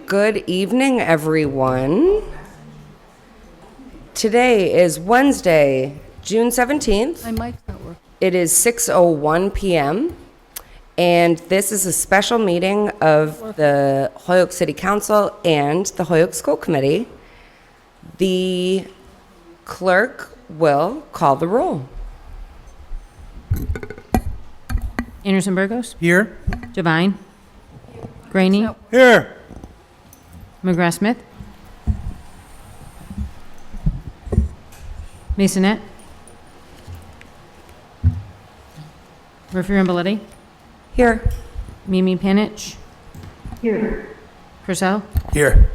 Good evening, everyone. Today is Wednesday, June 17th. My mic's not working. It is 6:01 p.m. and this is a special meeting of the Holyoke City Council and the Holyoke School Committee. The clerk will call the roll. Anderson Burgos, Here. Devine, Graney, Here. McGrath Smith, Masonette, Raffirin-Belletti, Here. Mimi Panich, here, Purcell, Here.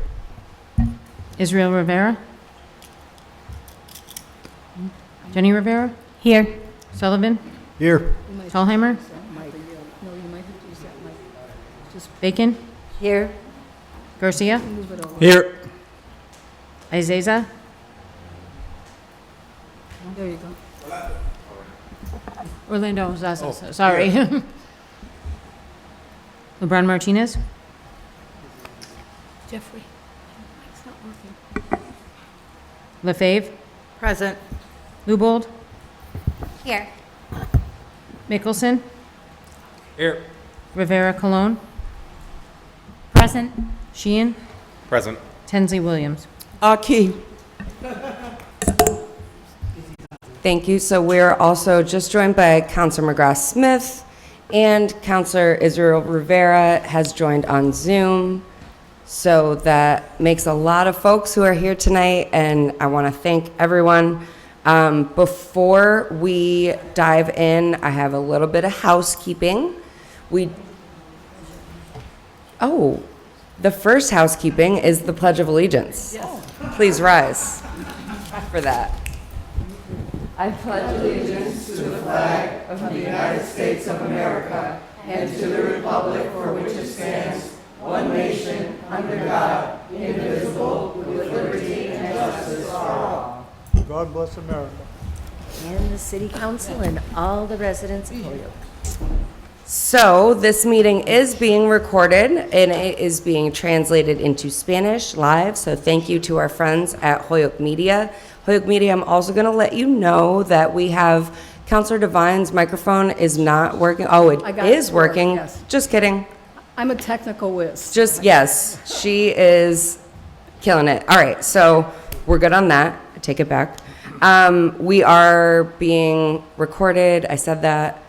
Israel Rivera, Jenny Rivera, Here. Sullivan, Here. Tallheimer, No, you might have to use that mic. Just Bacon, Here. Garcia, move it over. Here. Izeza, There you go. Orlando Zaza, sorry. LeBron Martinez, Jeffrey, my mic's not working. LaFave, Present. Lubold, Here. Mickelson, Here. Rivera Colon, Present. Sheehan, Present. Tensley Williams. Aki. Thank you. So we're also just joined by Councilor McGrath Smith, and Councilor Israel Rivera has joined on Zoom. So that makes a lot of folks who are here tonight, and I want to thank everyone. Before we dive in, I have a little bit of housekeeping. The first housekeeping is the Pledge of Allegiance. Please rise for that. I pledge allegiance to the flag of the United States of America and to the republic for which it stands, one nation, under God, indivisible, with liberty and justice for all. God bless America. And the city council and all the residents of Holyoke. So this meeting is being recorded and it is being translated into Spanish live. So thank you to our friends at Holyoke Media. Holyoke Media, I'm also going to let you know that we have Councilor Devine's microphone is not working. Oh, it I got is it to work, working. yes. Just kidding. I'm a technical whiz. Yes, she is killing it. All right, so we're good on that. I take it back. We are being recorded. I said that.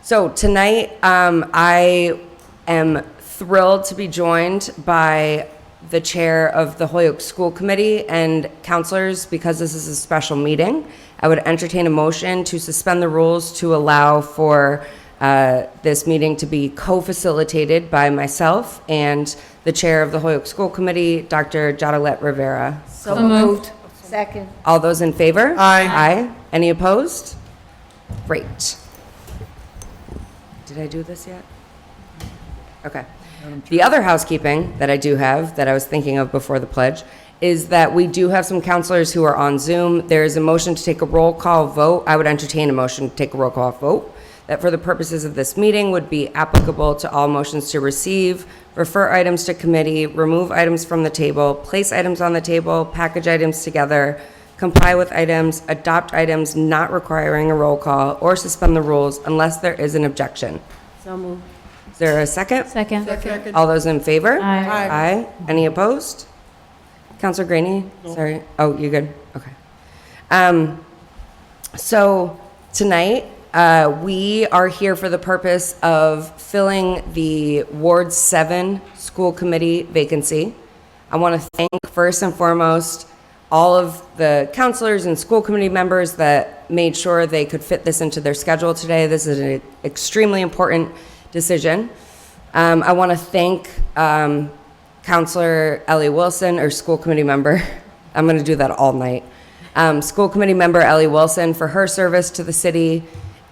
So tonight, I am thrilled to be joined by the chair of the Holyoke School Committee and counselors because this is a special meeting. I would entertain a motion to suspend the rules to allow for this meeting to be co-facilitated by myself and the chair of the Holyoke School Committee, Dr. Jadalet Rivera. So moved. Second. All those in favor? Aye. Aye. Any opposed? Great. Did I do this yet? Okay. The other housekeeping that I do have, that I was thinking of before the pledge, is that we do have some counselors who are on Zoom. There is a motion to take a roll call vote. I would entertain a motion to take a roll call vote that for the purposes of this meeting would be applicable to all motions to receive, refer items to committee, remove items from the table, place items on the table, package items together, comply with items, adopt items not requiring a roll call, or suspend the rules unless there is an objection. So moved. Is there a second? Second. All those in favor? Aye. Aye. Any opposed? Counselor Graney? Sorry. Oh, you good? Okay. So tonight, we are here for the purpose of filling the Ward 7 School Committee vacancy. I want to thank first and foremost all of the counselors and school committee members that made sure they could fit this into their schedule today. This is an extremely important decision. I want to thank Counselor Ellie Wilson, or school committee member. I'm going to do that all night. School committee member Ellie Wilson for her service to the city.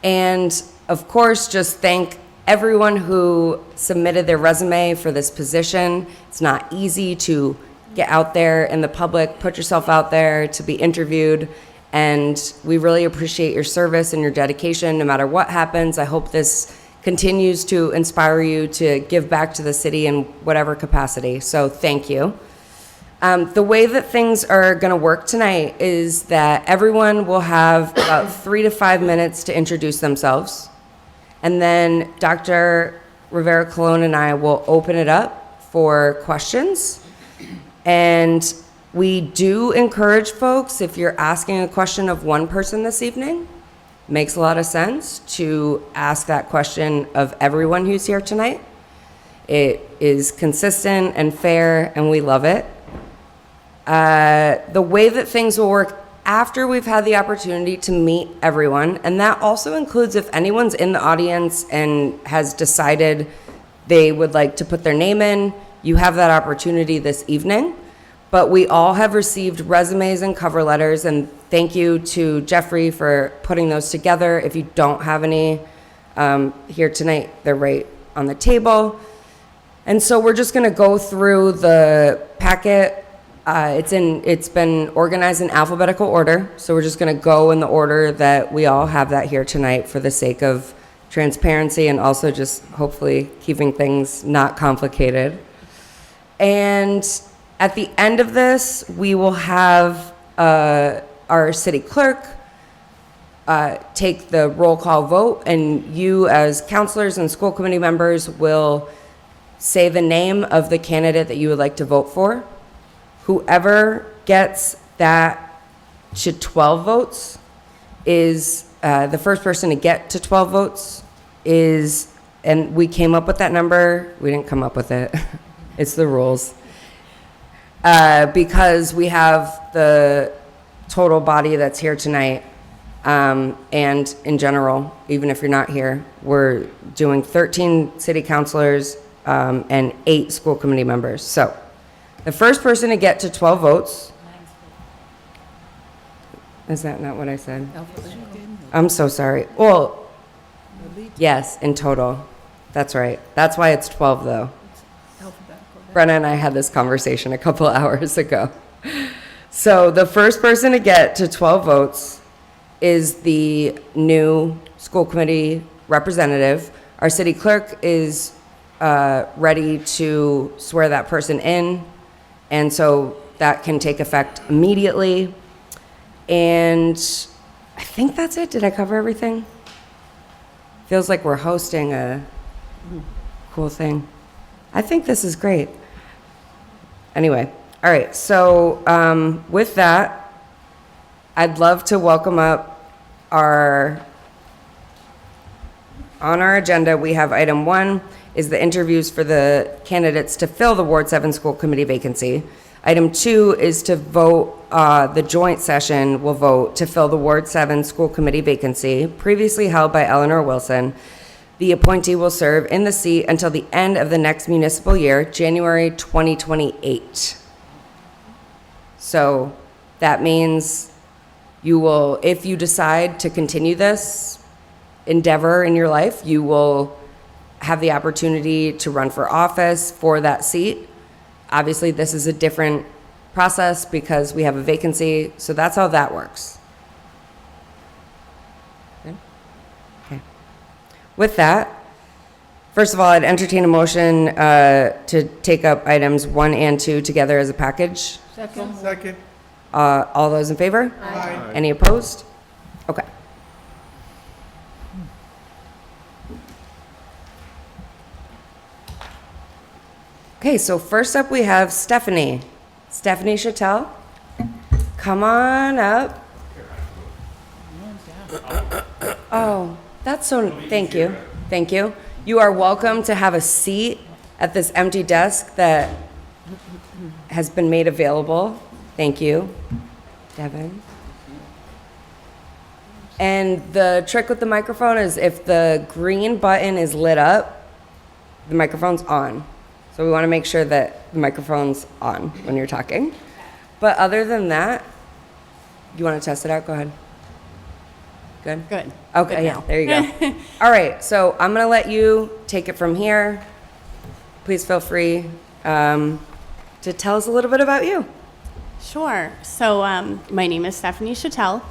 And of course, just thank everyone who submitted their resume for this position. It's not easy to get out there in the public, put yourself out there to be interviewed. And we really appreciate your service and your dedication no matter what happens. I hope this continues to inspire you to give back to the city in whatever capacity. So thank you. The way that things are going to work tonight is that everyone will have about 3 to 5 minutes to introduce themselves. And then Dr. Rivera Colon and I will open it up for questions. And we do encourage folks, if you're asking a question of one person this evening, makes a lot of sense to ask that question of everyone who's here tonight. It is consistent and fair, and we love it. The way that things will work after we've had the opportunity to meet everyone, and that also includes if anyone's in the audience and has decided they would like to put their name in, you have that opportunity this evening. But we all have received resumes and cover letters, and thank you to Jeffrey for putting those together. If you don't have any here tonight, they're right on the table. And so we're just gonna go through the packet. It's been organized in alphabetical order, so we're just gonna go in the order that we all have that here tonight for the sake of transparency and also just hopefully keeping things not complicated. And at the end of this, we will have our city clerk take the roll call vote, and you as counselors and school committee members will say the name of the candidate that you would like to vote for. Whoever gets that to 12 votes is the first person to get to 12 votes is, and we came up with that number. We didn't come up with it. It's the rules. Because we have the total body that's here tonight, and in general, even if you're not here, we're doing 13 city councilors and 8 school committee members. So the first person to get to 12 votes, is that not what I said? I'm so sorry. Well, yes, in total. That's right. That's why it's 12 though. Brenna and I had this conversation a couple hours ago. So the first person to get to 12 votes is the new school committee representative. Our city clerk is ready to swear that person in, and so that can take effect immediately. And I think that's it. Did I cover everything? Feels like we're hosting a cool thing. I think this is great. Anyway, all right, so with that, I'd love to welcome up on our agenda, we have item 1 is the interviews for the candidates to fill the Ward 7 school committee vacancy. Item 2 is to vote, the joint session will vote to fill the Ward 7 school committee vacancy previously held by Eleanor Wilson. The appointee will serve in the seat until the end of the next municipal year, January 2028. So that means you will, if you decide to continue this endeavor in your life, you will have the opportunity to run for office for that seat. Obviously, this is a different process because we have a vacancy, so that's how that works. With that, first of all, I'd entertain a motion to take up items 1 and 2 together as a package. Second. All those in favor? Aye. Any opposed? Okay. Okay, so first up we have Stephanie. Stephanie Chattel. Come on up. Oh. That's so, thank you, thank you. You are welcome to have a seat at this empty desk that has been made available. Thank you, Devin. And the trick with the microphone is if the green button is lit up, the microphone's on. So we want to make sure that the microphone's on when you're talking. But other than that, you want to test it out? Go ahead. Good? Good. Okay, Good yeah, now. there you go. All right, so I'm going to let you take it from here. Please feel free to tell us a little bit about you. Sure. So my name is Stephanie Chattel.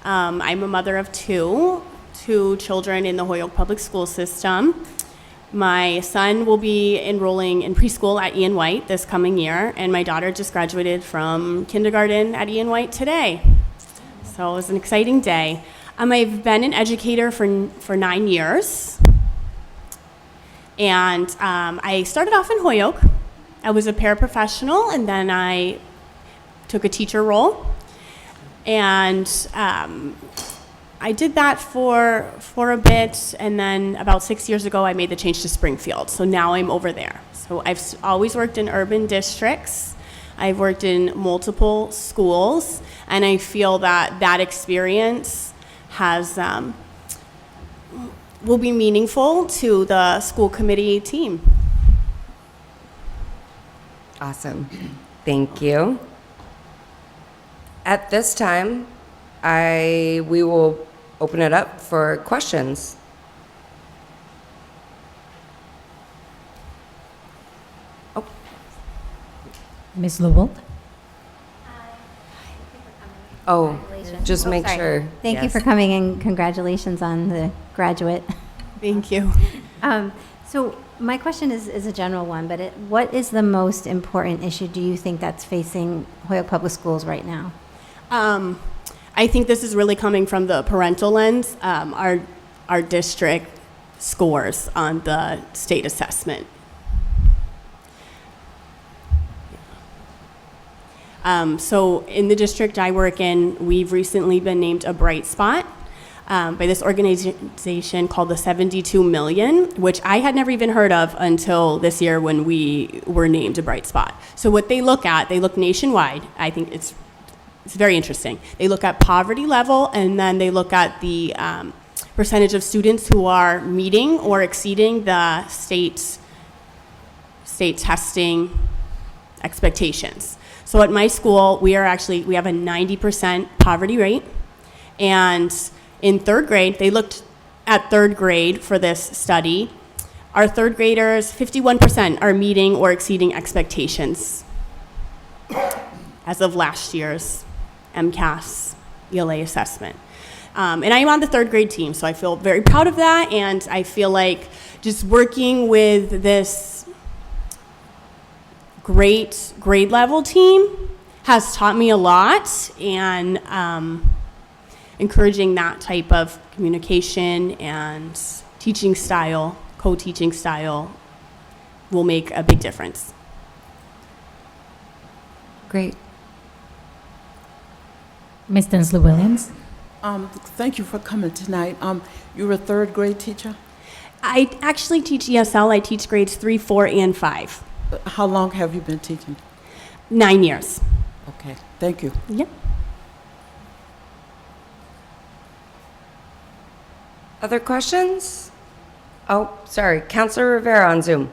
I'm a mother of 2. two children in the Holyoke Public School System. My son will be enrolling in preschool at Ian White this coming year, and my daughter just graduated from kindergarten at Ian White today. So it was an exciting day. I've been an educator for 9 years, and I started off in Holyoke. I was a paraprofessional, and then I took a teacher role, and I did that for a bit, and then about 6 years ago, I made the change to Springfield. So now I'm over there. So I've always worked in urban districts. I've worked in multiple schools, and I feel that that experience has will be meaningful to the school committee team. Awesome. Thank you. At this time, we will open it up for questions. Oh, Ms. Lubbold? oh, just Oh, make sorry. sure. Thank you Yes. for coming and congratulations on the graduate. Thank you. So my question is a general one, but what is the most important issue do you think that's facing Holyoke Public Schools right now? I think this is really coming from the parental lens. Our district scores on the state assessment. So in the district I work in, we've recently been named a bright spot by this organization called the 72 Million, which I had never even heard of until this year when we were named a bright spot. So what they look nationwide. I think it's very interesting. They look at poverty level, and then they look at the percentage of students who are meeting or exceeding the state testing expectations. So at my school, we have a 90% poverty rate, and in third grade, they looked at third grade for this study. Our third graders, 51% are meeting or exceeding expectations as of last year's MCAS ELA assessment. And I'm on the third grade team, so I feel very proud of that, and I feel like just working with this great grade level team has taught me a lot, and encouraging that type of communication and teaching style, co-teaching style will make a big difference. Great. Ms. Densley Williams? Thank you for coming tonight. You're a third grade teacher? I actually teach ESL. I teach grades 3, 4, and 5. How long have you been teaching? 9 years. Okay, thank you. Yep. Other questions? Oh, sorry. Counselor Rivera on Zoom.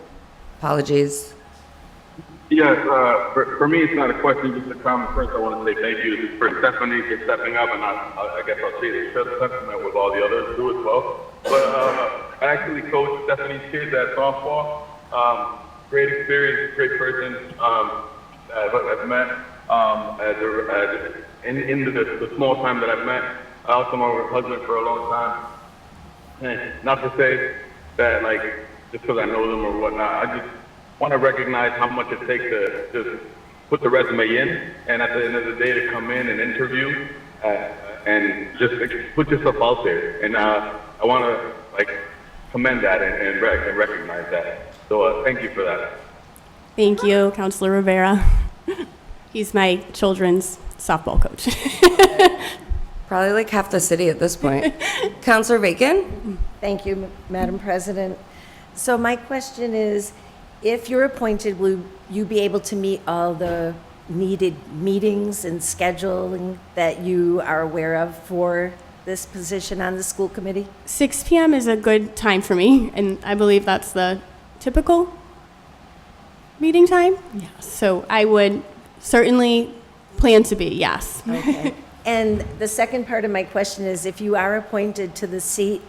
Apologies. Yes, for me, it's not a question, just a comment. First, I want to say thank you for Stephanie for stepping up, and I guess I'll say the sentiment with all the others too as well. But I actually coach Stephanie's kids at softball. Great experience, great person. I've met in the small time that I've met. I also know her husband for a long time. And not to say that, like, just because I know them or whatnot, I just want to recognize how much it takes to just put the resume in, and at the end of the day to come in and interview and just put yourself out there. And I want to commend that and recognize that. So thank you for that. Thank you, Counselor Rivera. He's my children's softball coach. Probably like half the city at this point. Counselor Bacon? Thank you, Madam President. So my question is, if you're appointed, will you be able to meet all the needed meetings and scheduling that you are aware of for this position on the school committee? 6 p.m. is a good time for me, and I believe that's the typical meeting time. Yeah. So I would certainly plan to be, yes. Okay. And the second part of my question is, if you are appointed to the seat,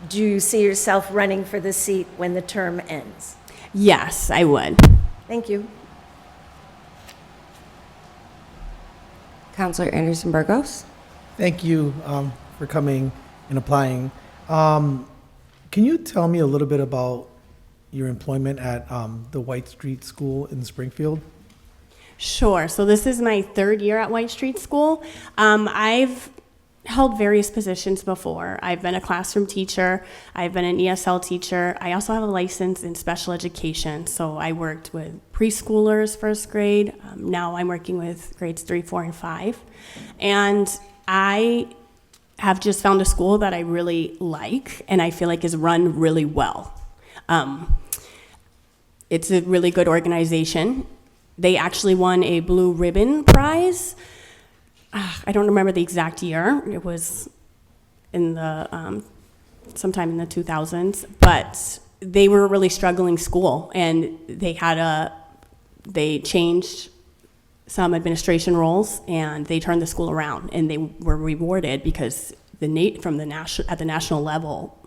do you see yourself running for the seat when the term ends? Yes, I would. Thank you. Counselor Anderson Burgos? Thank you for coming in applying. Can you tell me a little bit about your employment at the White Street School in Springfield? Sure. So this is my third year at White Street School. I've held various positions before. I've been a classroom teacher. I've been an ESL teacher. I also have a license in special education. So I worked with preschoolers, first grade. Now I'm working with grades 3, 4, and 5. And I have just found a school that I really like and I feel like is run really well. It's a really good organization. They actually won a Blue Ribbon Prize. I don't remember the exact year. It was in the sometime in the 2000s, but they were a really struggling school, and they changed some administration roles, and they turned the school around, and they were rewarded because at the national level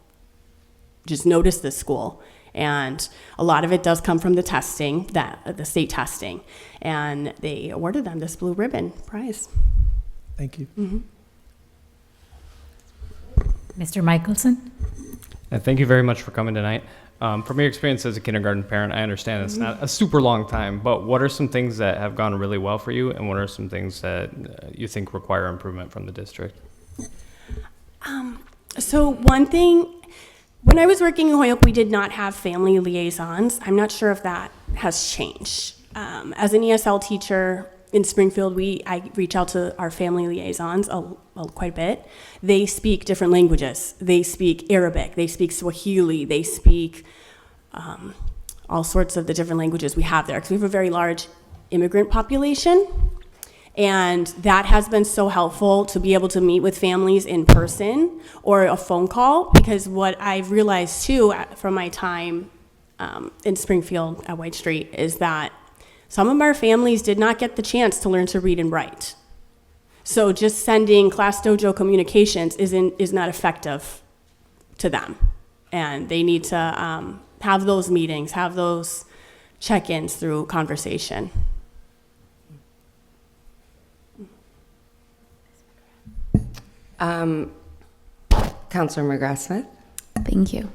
just noticed this school. And a lot of it does come from the testing, the state testing, and they awarded them this Blue Ribbon Prize. Thank you. Mm-hmm. Mr. Michelson? Thank you very much for coming tonight. From your experience as a kindergarten parent, I understand it's not a super long time, but what are some things that have gone really well for you, and what are some things that you think require improvement from the district? So one thing, when I was working in Holyoke, we did not have family liaisons. I'm not sure if that has changed. As an ESL teacher in Springfield, I reach out to our family liaisons quite a bit. They speak different languages. They speak Arabic, they speak Swahili, they speak all sorts of the different languages we have there, because we have a very large immigrant population. And that has been so helpful to be able to meet with families in person or a phone call, because what I've realized too from my time in Springfield at White Street is that some of our families did not get the chance to learn to read and write. So just sending Class Dojo communications is not effective to them. And they need to have those meetings, have those check-ins through conversation. Counselor McGrath-Smith? Thank you.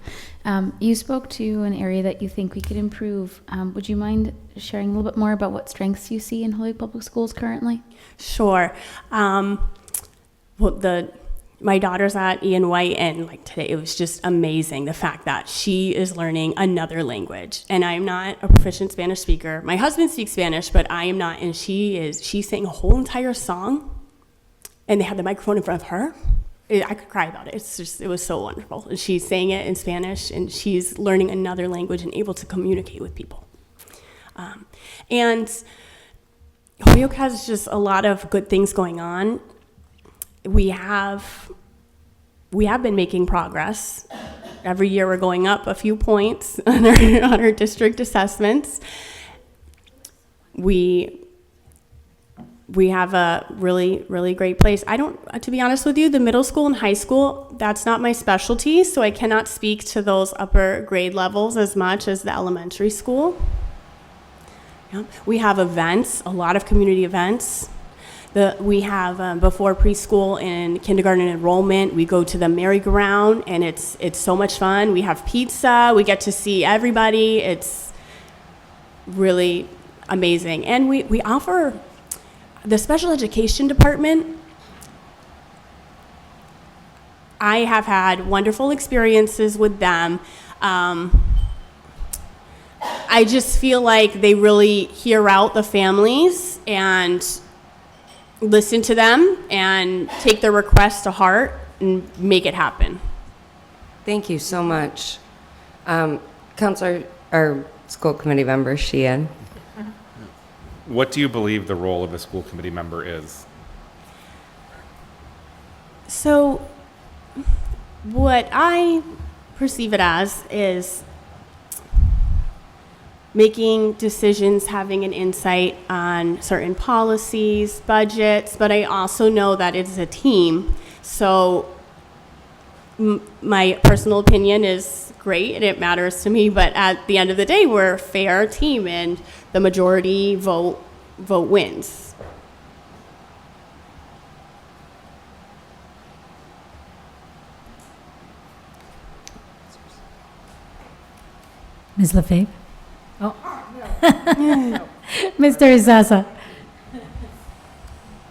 You spoke to an area that you think we could improve. Would you mind sharing a little bit more about what strengths you see in Holyoke Public Schools currently? Sure. My daughter's at Ian White, and like today, it was just amazing the fact that she is learning another language. And I'm not a proficient Spanish speaker. My husband speaks Spanish, but I am not. And she sang a whole entire song, and they had the microphone in front of her. I could cry about it. It was so wonderful. And she sang it in Spanish, and she's learning another language and able to communicate with people. And Holyoke has just a lot of good things going on. We have been making progress. Every year we're going up a few points on our district assessments. We have a really, really great place. To be honest with you, the middle school and high school, that's not my specialty, so I cannot speak to those upper grade levels as much as the elementary school. Yeah. We have events, a lot of community events. We have before preschool and kindergarten enrollment, we go to the merry-go-round, and it's so much fun. We have pizza, we get to see everybody. It's really amazing. And we offer the special education department. I have had wonderful experiences with them. I just feel like they really hear out the families and listen to them and take their requests to heart and make it happen. Thank you so much. Counselor, or school committee member Sheehan. What do you believe the role of a school committee member is? So what I perceive it as is making decisions, having an insight on certain policies, budgets, but I also know that it's a team. So my personal opinion is great and it matters to me, but at the end of the day, we're a fair team and the majority vote wins. Ms. LaFave? Oh. Mr. Zaza?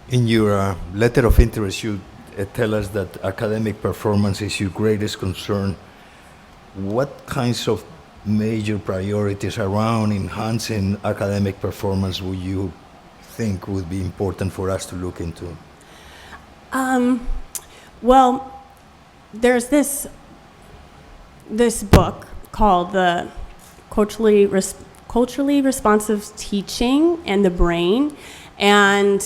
In your letter of interest, you tell us that academic performance is your greatest concern. What kinds of major priorities around enhancing academic performance would you think would be important for us to look into? Well, there's this book called the Culturally Responsive Teaching and the Brain, and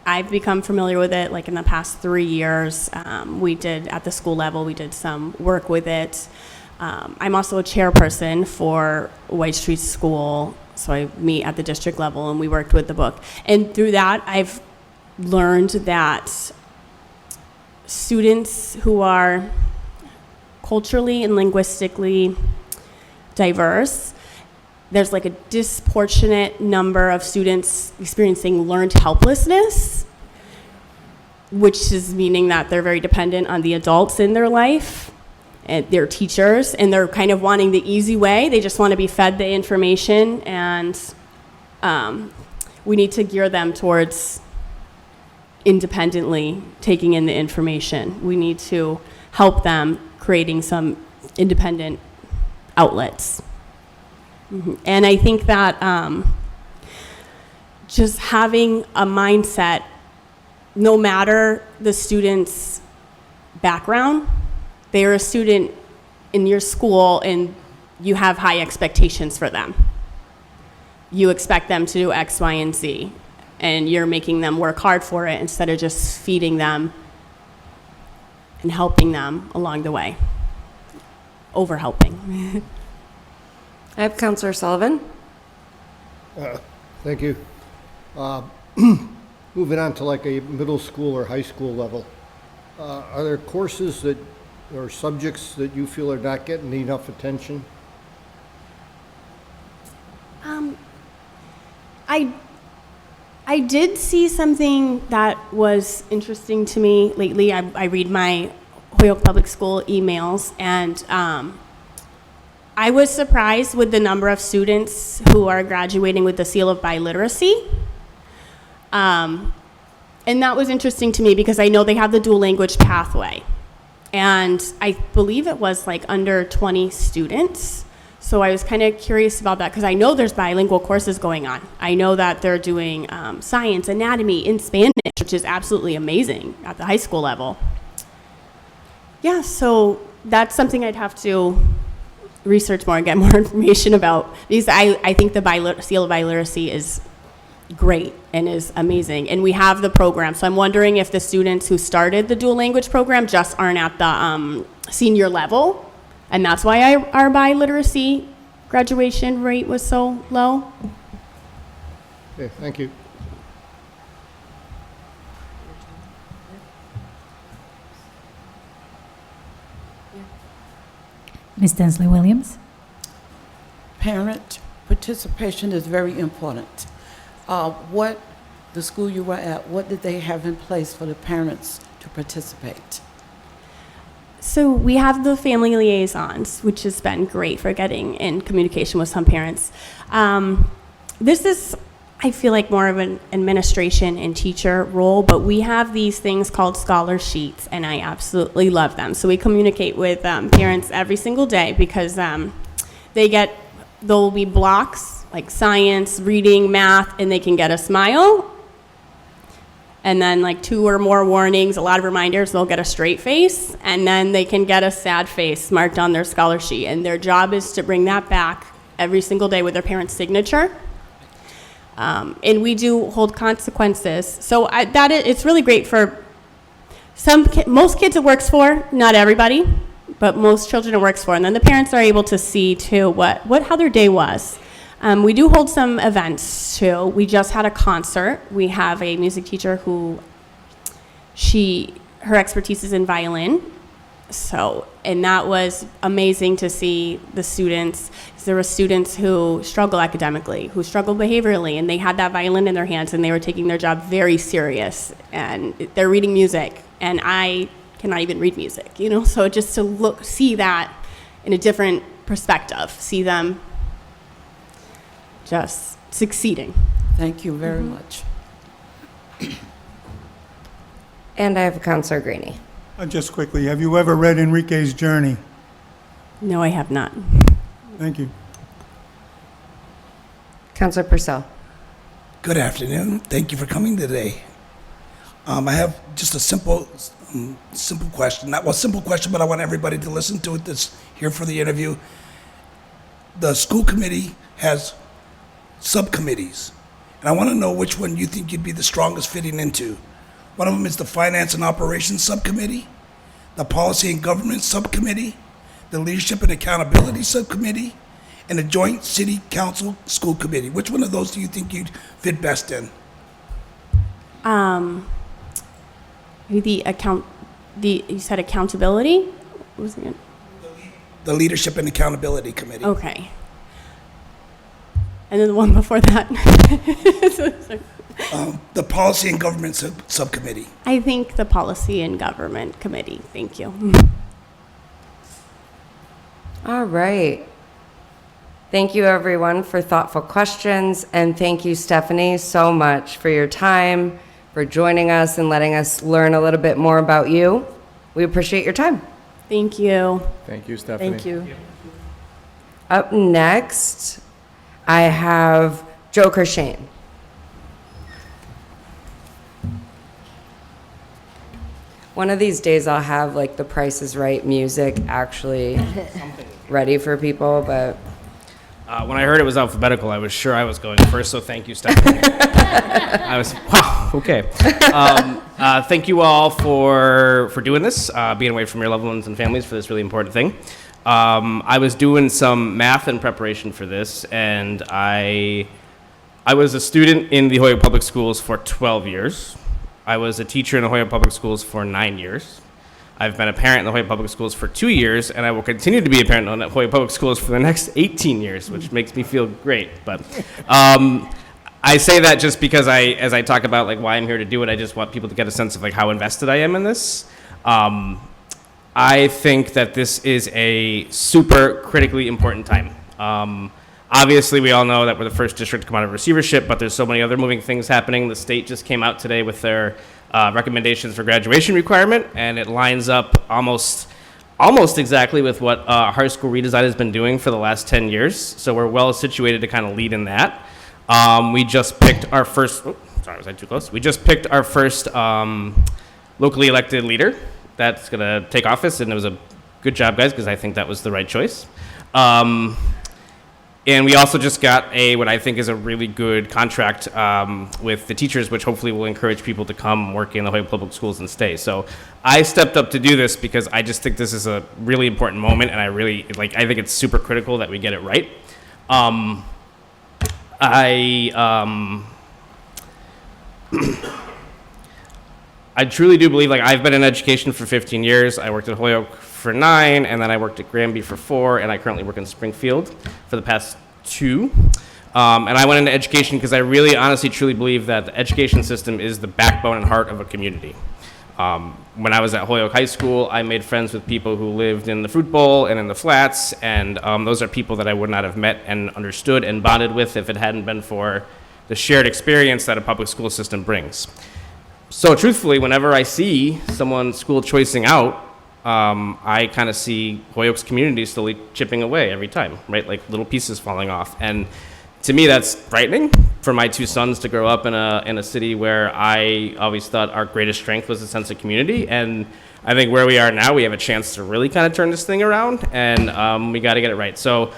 I've become familiar with it like in the past 3 years. We did, at the school level, we did some work with it. I'm also a chairperson for White Street School, so I meet at the district level, and we worked with the book. And through that, I've learned that students who are culturally and linguistically diverse, there's like a disproportionate number of students experiencing learned helplessness, which is meaning that they're very dependent on the adults in their life and their teachers, and they're kind of wanting the easy way. They just want to be fed the information, and we need to gear them towards independently taking in the information. We need to help them creating some independent outlets. And I think that just having a mindset, no matter the student's background, they're a student in your school and you have high expectations for them. You expect them to do X, Y, and Z, and you're making them work hard for it instead of just feeding them and helping them along the way. Over-helping. I have Counselor Sullivan. Thank you. Moving on to like a middle school or high school level, are there courses that or subjects that you feel are not getting enough attention? I did see something that was interesting to me lately. I read my Holyoke Public School emails, and I was surprised with the number of students who are graduating with the seal of biliteracy. And that was interesting to me because I know they have the dual language pathway. And I believe it was like under 20 students. So I was kind of curious about that because I know there's bilingual courses going on. I know that they're doing science, anatomy in Spanish, which is absolutely amazing at the high school level. Yeah, so that's something I'd have to research more and get more information about. Because I think the seal of biliteracy is great and is amazing. And we have the program. So I'm wondering if the students who started the dual language program just aren't at the senior level. And that's why our biliteracy graduation rate was so low. Okay, thank you. Ms. Densley Williams? Parent participation is very important. What, the school you were at, what did they have in place for the parents to participate? So we have the family liaisons, which has been great for getting in communication with some parents. This is, I feel like, more of an administration and teacher role, but we have these things called scholar sheets, and I absolutely love them. So we communicate with parents every single day because there'll be blocks like science, reading, math, and they can get a smile. And then like 2 or more warnings, a lot of reminders, they'll get a straight face, and then they can get a sad face marked on their scholar sheet. And their job is to bring that back every single day with their parent's signature. And we do hold consequences. So it's really great for most kids it works for, not everybody, but most children it works for. And then the parents are able to see too how their day was. We do hold some events too. We just had a concert. We have a music teacher who her expertise is in violin. And that was amazing to see the students. There were students who struggle academically, who struggle behaviorally, and they had that violin in their hands and they were taking their job very serious. And they're reading music, and I cannot even read music, so just to see that in a different perspective, see them just succeeding. Thank you very much. And I have Counselor Greenie. Just quickly, have you ever read Enrique's Journey? No, I have not. Thank you. Counselor Purcell. Good afternoon. Thank you for coming today. I have just a simple question. Not well, simple question, but I want everybody to listen to it that's here for the interview. The school committee has subcommittees, and I want to know which one you think you'd be the strongest fitting into. One of them is the Finance and Operations Subcommittee, the Policy and Government Subcommittee, the Leadership and Accountability Subcommittee, and the Joint City Council School Committee. Which one of those do you think you'd fit best in? You said accountability? What was it? The Leadership and Accountability Committee. Okay. And then the one before that? The Policy and Government Subcommittee. I think the Policy and Government Committee. Thank you. All right. Thank you, everyone, for thoughtful questions. And thank you, Stephanie, so much for your time, for joining us and letting us learn a little bit more about you. We appreciate your time. Thank you. Thank you, Stephanie. Thank you. Up next, I have Joe Kershane. One of these days I'll have like the Price is Right music actually ready for people, but when I heard it was alphabetical, I was sure I was going first, so thank you, Stephanie. I was, wow, okay. Thank you all for doing this, being away from your loved ones and families for this really important thing. I was doing some math in preparation for this, and I was a student in the Holyoke Public Schools for 12 years. I was a teacher in the Holyoke Public Schools for 9 years. I've been a parent in the Holyoke Public Schools for 2 years, and I will continue to be a parent in the Holyoke Public Schools for the next 18 years, which makes me feel great. But I say that just because as I talk about like why I'm here to do it, I just want people to get a sense of like how invested I am in this. I think that this is a super critically important time. Obviously, we all know that we're the first district to come out of receivership, but there's so many other moving things happening. The state just came out today with their recommendations for graduation requirement, and it lines up almost exactly with what high school redesign has been doing for the last 10 years. So we're well situated to kind of lead in that. We just picked our first, sorry, was I too close? We just picked our first locally elected leader that's going to take office, and it was a good job, guys, because I think that was the right choice. And we also just got what I think is a really good contract with the teachers, which hopefully will encourage people to come work in the Holyoke Public Schools and stay. So I stepped up to do this because I just think this is a really important moment, and I think it's super critical that we get it right. I truly do believe, I've been in education for 15 years. I worked at Holyoke for 9, and then I worked at Granby for 4, and I currently work in Springfield for the past 2. And I went into education because I really, honestly, truly believe that the education system is the backbone and heart of a community. When I was at Holyoke High School, I made friends with people who lived in the Fruit Bowl and in the Flats, and those are people that I would not have met and understood and bonded with if it hadn't been for the shared experience that a public school system brings. So truthfully, whenever I see someone school choicing out, I kind of see Holyoke's community slowly chipping away every time, right? Like little pieces falling off. And to me, that's frightening for my 2 sons to grow up in a city where I always thought our greatest strength was a sense of community. And I think where we are now, we have a chance to really kind of turn this thing around, and we got to get it right. So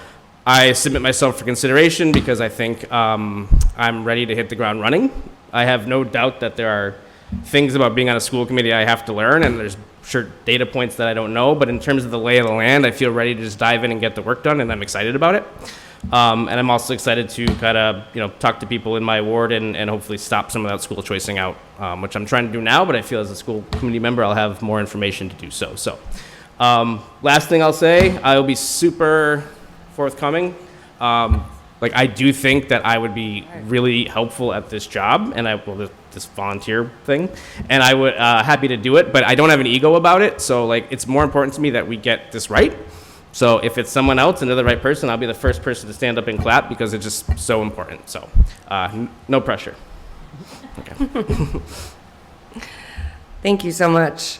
I submit myself for consideration because I think I'm ready to hit the ground running. I have no doubt that there are things about being on a school committee I have to learn, and there's sure data points that I don't know, but in terms of the lay of the land, I feel ready to just dive in and get the work done, and I'm excited about it. And I'm also excited to kind of, talk to people in my ward and hopefully stop some of that school choicing out, which I'm trying to do now, but I feel as a school committee member, I'll have more information to do so. So, last thing I'll say, I will be super forthcoming. I do think that I would be really helpful at this job, and this volunteer thing, and I would happy to do it, but I don't have an ego about it. So it's more important to me that we get this right. So if it's someone else and they're the right person, I'll be the first person to stand up and clap because it's just so important. So no pressure. Okay. Thank you so much.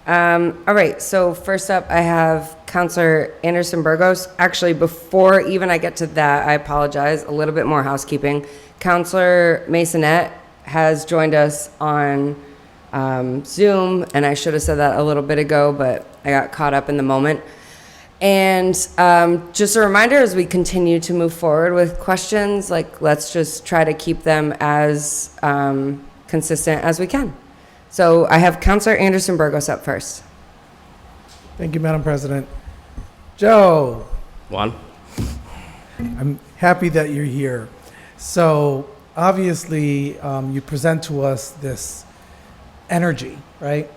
All right, so first up, I have Counselor Anderson Burgos. Actually, before even I get to that, I apologize, a little bit more housekeeping. Counselor Masonette has joined us on Zoom, and I should have said that a little bit ago, but I got caught up in the moment. And just a reminder, as we continue to move forward with questions, like, let's just try to keep them as consistent as we can. So I have Counselor Anderson Burgos up first. Thank you, Madam President. Joe, Juan? I'm happy that you're here. So obviously, you present to us this energy, right?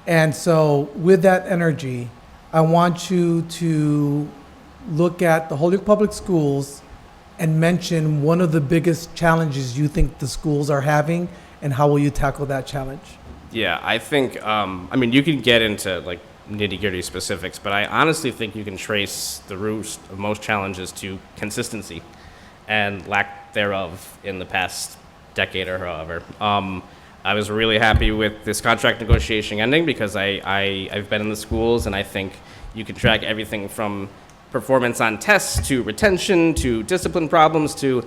And so with that energy, I want you to look at the Holyoke Public Schools and mention one of the biggest challenges you think the schools are having, and how will you tackle that challenge? Yeah, I think, I mean, you can get into like nitty-gritty specifics, but I honestly think you can trace the root of most challenges to consistency and lack thereof in the past decade or however. I was really happy with this contract negotiation ending because I've been in the schools, and I think you can track everything from performance on tests to retention to discipline problems to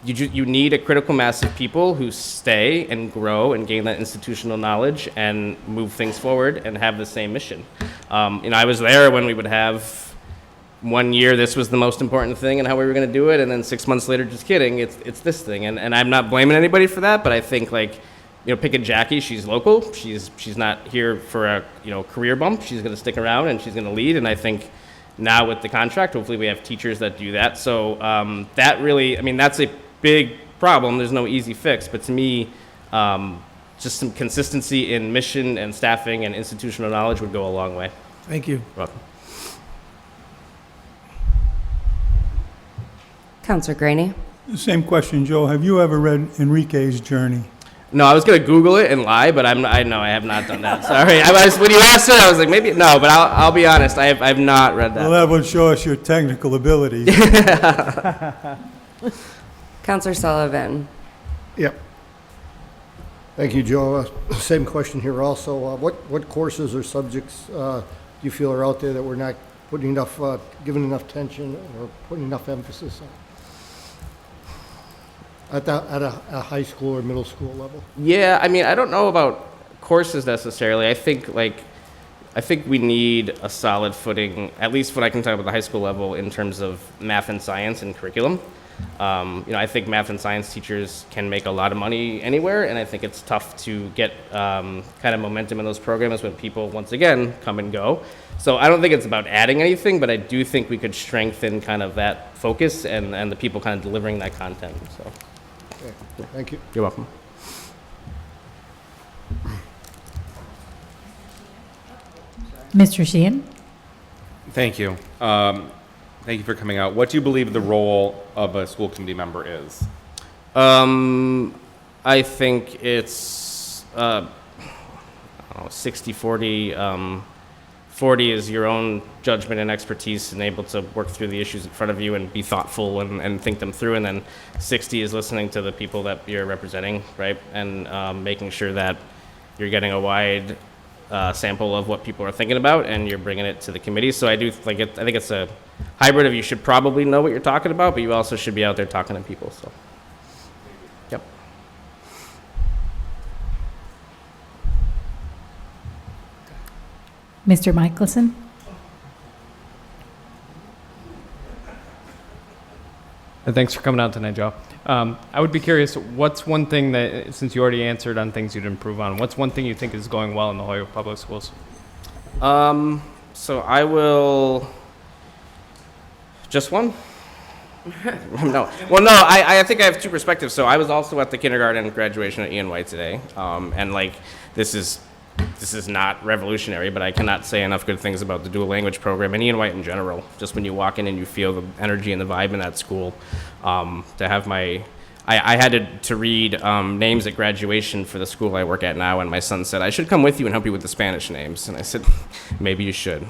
you need a critical mass of people who stay and grow and gain that institutional knowledge and move things forward and have the same mission. I was there when we would have 1 year, this was the most important thing and how we were going to do it, and then 6 months later, just kidding, it's this thing. And I'm not blaming anybody for that, but I think pick a Jackie, she's local, she's not here for a career bump, she's going to stick around and she's going to lead, and I think now with the contract, hopefully we have teachers that do that. So that really, that's a big problem. There's no easy fix, but to me, just some consistency in mission and staffing and institutional knowledge would go a long way. Thank you. You're welcome. Counselor Graney. Same question, Joe. Have you ever read Enrique's Journey? No, I was going to Google it and lie, but I have not done that. Sorry. When you asked it, I was like, maybe, no, but I'll be honest, I've not read that. Well, that would show us your technical abilities. Counselor Sullivan. Yep. Thank you, Joe. Same question here also. What courses or subjects do you feel are out there that we're not putting enough, giving enough attention or putting enough emphasis on? At a high school or middle school level? Yeah, I don't know about courses necessarily. I think we need a solid footing, at least what I can talk about the high school level in terms of math and science and curriculum. I think math and science teachers can make a lot of money anywhere, and I think it's tough to get kind of momentum in those programs when people, once again, come and go. So I don't think it's about adding anything, but I do think we could strengthen kind of that focus and the people kind of delivering that content. So. Okay. Thank you. You're welcome. Mr. Sheehan? Thank you. Thank you for coming out. What do you believe the role of a school committee member is? I think it's 60-40. 40 is your own judgment and expertise and able to work through the issues in front of you and be thoughtful and think them through. And then 60 is listening to the people that you're representing, right? And making sure that you're getting a wide sample of what people are thinking about and you're bringing it to the committee. So I think it's a hybrid of you should probably know what you're talking about, but you also should be out there talking to people. So, yep. Mr. Michelson? Thanks for coming out tonight, Joe. I would be curious, what's one thing that, since you already answered on things you'd improve on, what's one thing you think is going well in the Holyoke Public Schools? So I will, just one? No. Well, no, I think I have two perspectives. So I was also at the kindergarten graduation at Ian White today. And this is not revolutionary, but I cannot say enough good things about the dual language program and Ian White in general. Just when you walk in and you feel the energy and the vibe in that school. To have I had to read names at graduation for the school I work at now, and my son said, I should come with you and help you with the Spanish names. And I said, maybe you should.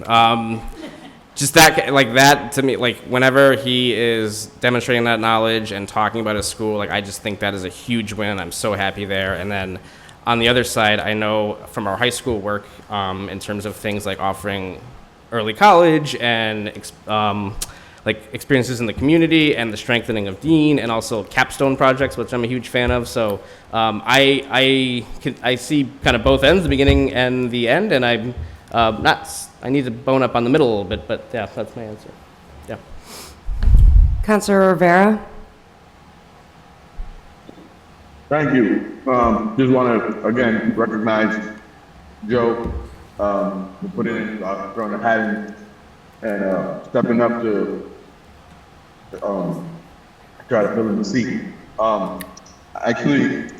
just that, like that to me, like whenever he is demonstrating that knowledge and talking about his school, like I just think that is a huge win. I'm so happy there. And then on the other side, I know from our high school work, in terms of things like offering early college and like experiences in the community and the strengthening of Dean, and also capstone projects, which I'm a huge fan of. So I see kind of both ends, the beginning and the end, and I'm I need to bone up on the middle a little bit, but yeah, that's my answer. Yeah. Councilor Rivera? Thank you. Just want to, again, recognize Joe for putting in, throwing a hat in and stepping up to try to fill in the seat. Actually,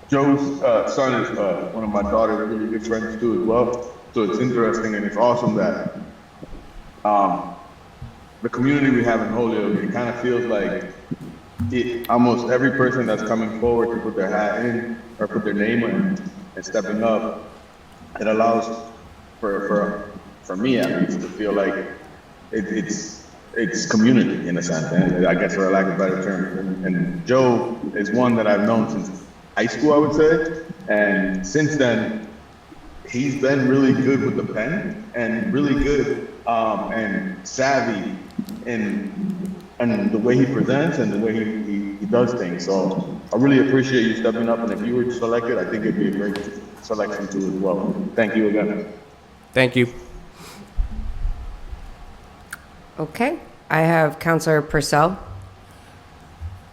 Joe's son is one of my daughter's really good friends too as well. So it's interesting and it's awesome that the community we have in Holyoke, it kind of feels like almost every person that's coming forward to put their hat in or put their name in and stepping up, it allows for me at least to feel like it's community in a sense, and I guess for a lack of better term. And Joe is one that I've known since high school, I would say, and since then he's been really good with the pen and really good and savvy in the way he presents and the way he does things. So I really appreciate you stepping up, and if you were selected, I think it'd be a great selection too as well. Thank you again. Thank you. Okay, I have Councilor Purcell.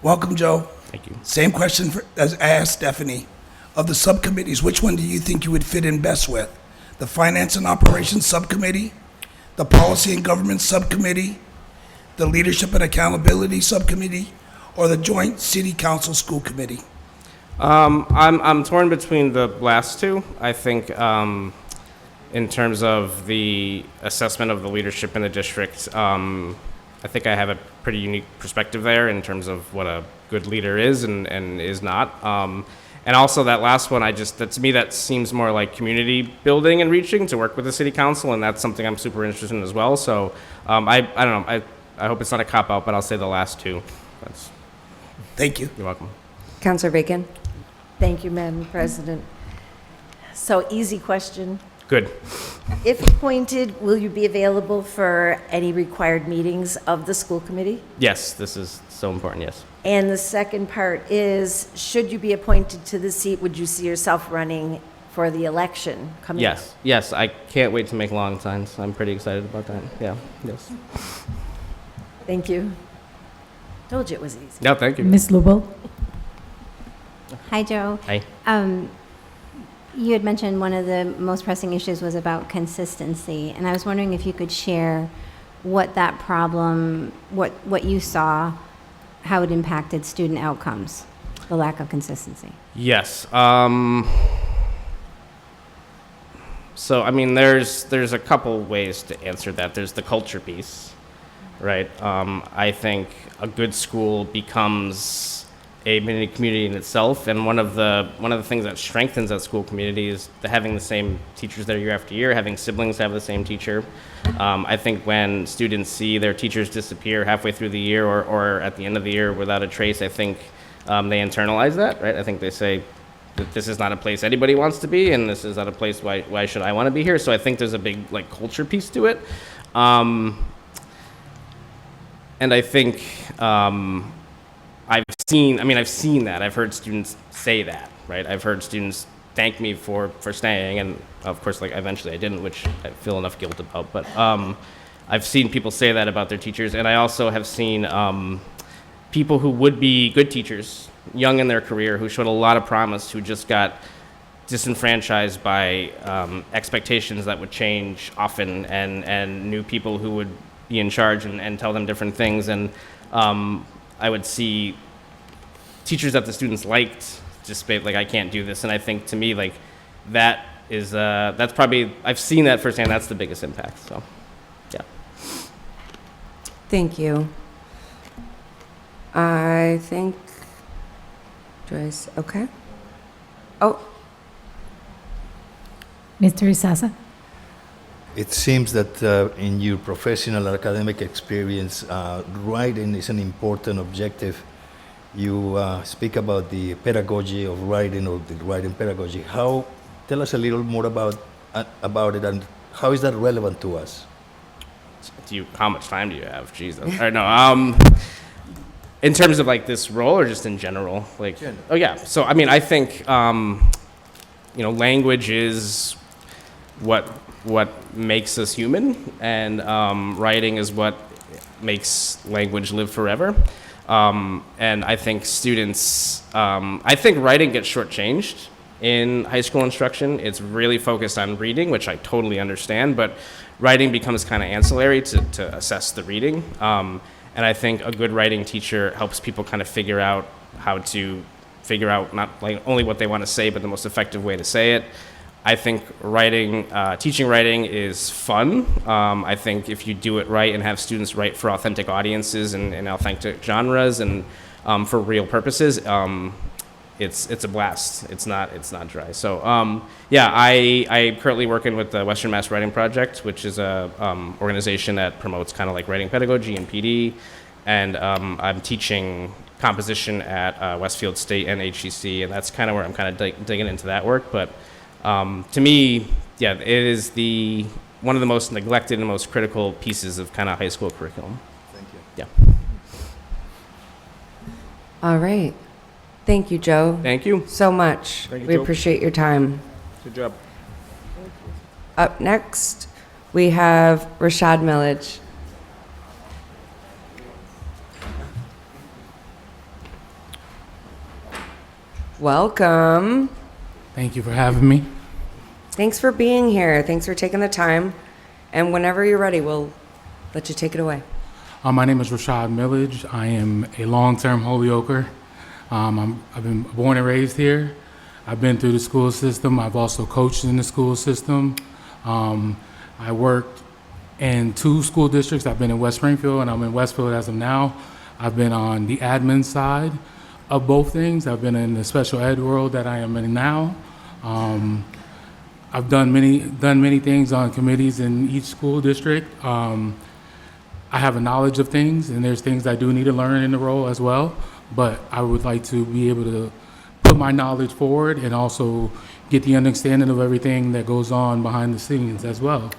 Welcome, Joe. Thank you. Same question as I asked Stephanie. Of the subcommittees, which one do you think you would fit in best with? The Finance and Operations Subcommittee, the Policy and Government Subcommittee, the Leadership and Accountability Subcommittee, or the Joint City Council School Committee? I'm torn between the last two. I think in terms of the assessment of the leadership in the district, I think I have a pretty unique perspective there in terms of what a good leader is and is not. And also that last one, to me, that seems more like community building and reaching to work with the city council, and that's something I'm super interested in as well. So I don't know. I hope it's not a cop-out, but I'll say the last two. Thank you. You're welcome. Councilor Bacon? Thank you, Madam President. So easy question. Good. If appointed, will you be available for any required meetings of the school committee? Yes, this is so important, yes. And the second part is, should you be appointed to the seat, would you see yourself running for the election coming up? Yes, I can't wait to make long signs. I'm pretty excited about that. Yeah, yes. Thank you. Told you it was easy. No, thank you. Ms. Lubel? Hi, Joe. Hi. You had mentioned one of the most pressing issues was about consistency, and I was wondering if you could share what that problem, what you saw, how it impacted student outcomes, the lack of consistency. Yes. So, I mean, there's a couple ways to answer that. There's the culture piece, right? I think a good school becomes a mini community in itself, and one of the things that strengthens that school community is having the same teachers there year after year, having siblings have the same teacher. I think when students see their teachers disappear halfway through the year or at the end of the year without a trace, I think they internalize that, right? I think they say that this is not a place anybody wants to be, and this is not a place why should I want to be here? So I think there's a big culture piece to it, and I think. I've seen that. I've heard students say that, right? I've heard students thank me for staying, and of course, eventually I didn't, which I feel enough guilt about. But I've seen people say that about their teachers, and I also have seen people who would be good teachers, young in their career, who showed a lot of promise, who just got disenfranchised by expectations that would change often, and new people who would be in charge and tell them different things, and I would see teachers that the students liked just be I can't do this. And I think to me, that is, that's probably, I've seen that firsthand. That's the biggest impact. So, yeah. Thank you. I think, okay. Oh. Mr. Isasa? it seems that in your professional academic experience, writing is an important objective. You speak about the pedagogy of writing or the writing pedagogy. Tell us a little more about it and how is that relevant to us? How much time do you have? Jesus. Or no. In terms of like this role, or just in general, like. General. Oh yeah. So I mean, I think language is what makes us human, and writing is what makes language live forever. And I think I think writing gets shortchanged in high school instruction. It's really focused on reading, which I totally understand, but writing becomes kind of ancillary to assess the reading. And I think a good writing teacher helps people kind of figure out how to figure out not like only what they want to say, but the most effective way to say it. I think teaching writing is fun. I think if you do it right and have students write for authentic audiences and authentic genres and for real purposes, it's a blast. It's not dry. So I currently working with the Western Mass Writing Project, which is a organization that promotes kind of like writing pedagogy and PD, and I'm teaching composition at Westfield State and HCC, and that's kind of where I'm kind of digging into that work. But to me, yeah, it is one of the most neglected and most critical pieces of kind of high school curriculum. Thank you. Yeah. All right. Thank you, Joe. Thank you so much. Thank you, We Joe. appreciate your time. Good job. Up next, we have Rashad Millage. Welcome. Thank you for having me. Thanks for being here. Thanks for taking the time. And whenever you're ready, we'll let you take it away. My name is Rashad Millage. I am a long-term Holyoker. I've been born and raised here. I've been through the school system. I've also coached in the school system. I worked in 2 school districts. I've been in West Springfield and I'm in Westfield as of now. I've been on the admin side of both things. I've been in the special ed world that I am in now. I've done many things on committees in each school district. I have a knowledge of things, and there's things I do need to learn in the role as well. But I would like to be able to put my knowledge forward and also get the understanding of everything that goes on behind the scenes as well.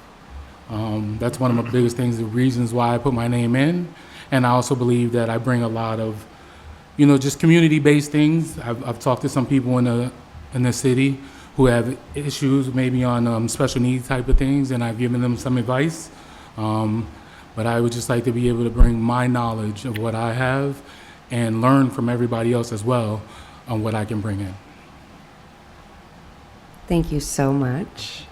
That's one of my biggest things, the reasons why I put my name in. And I also believe that I bring a lot of, just community-based things. I've talked to some people in the city who have issues maybe on special needs type of things, and I've given them some advice. But I would just like to be able to bring my knowledge of what I have and learn from everybody else as well on what I can bring in. Thank you so much.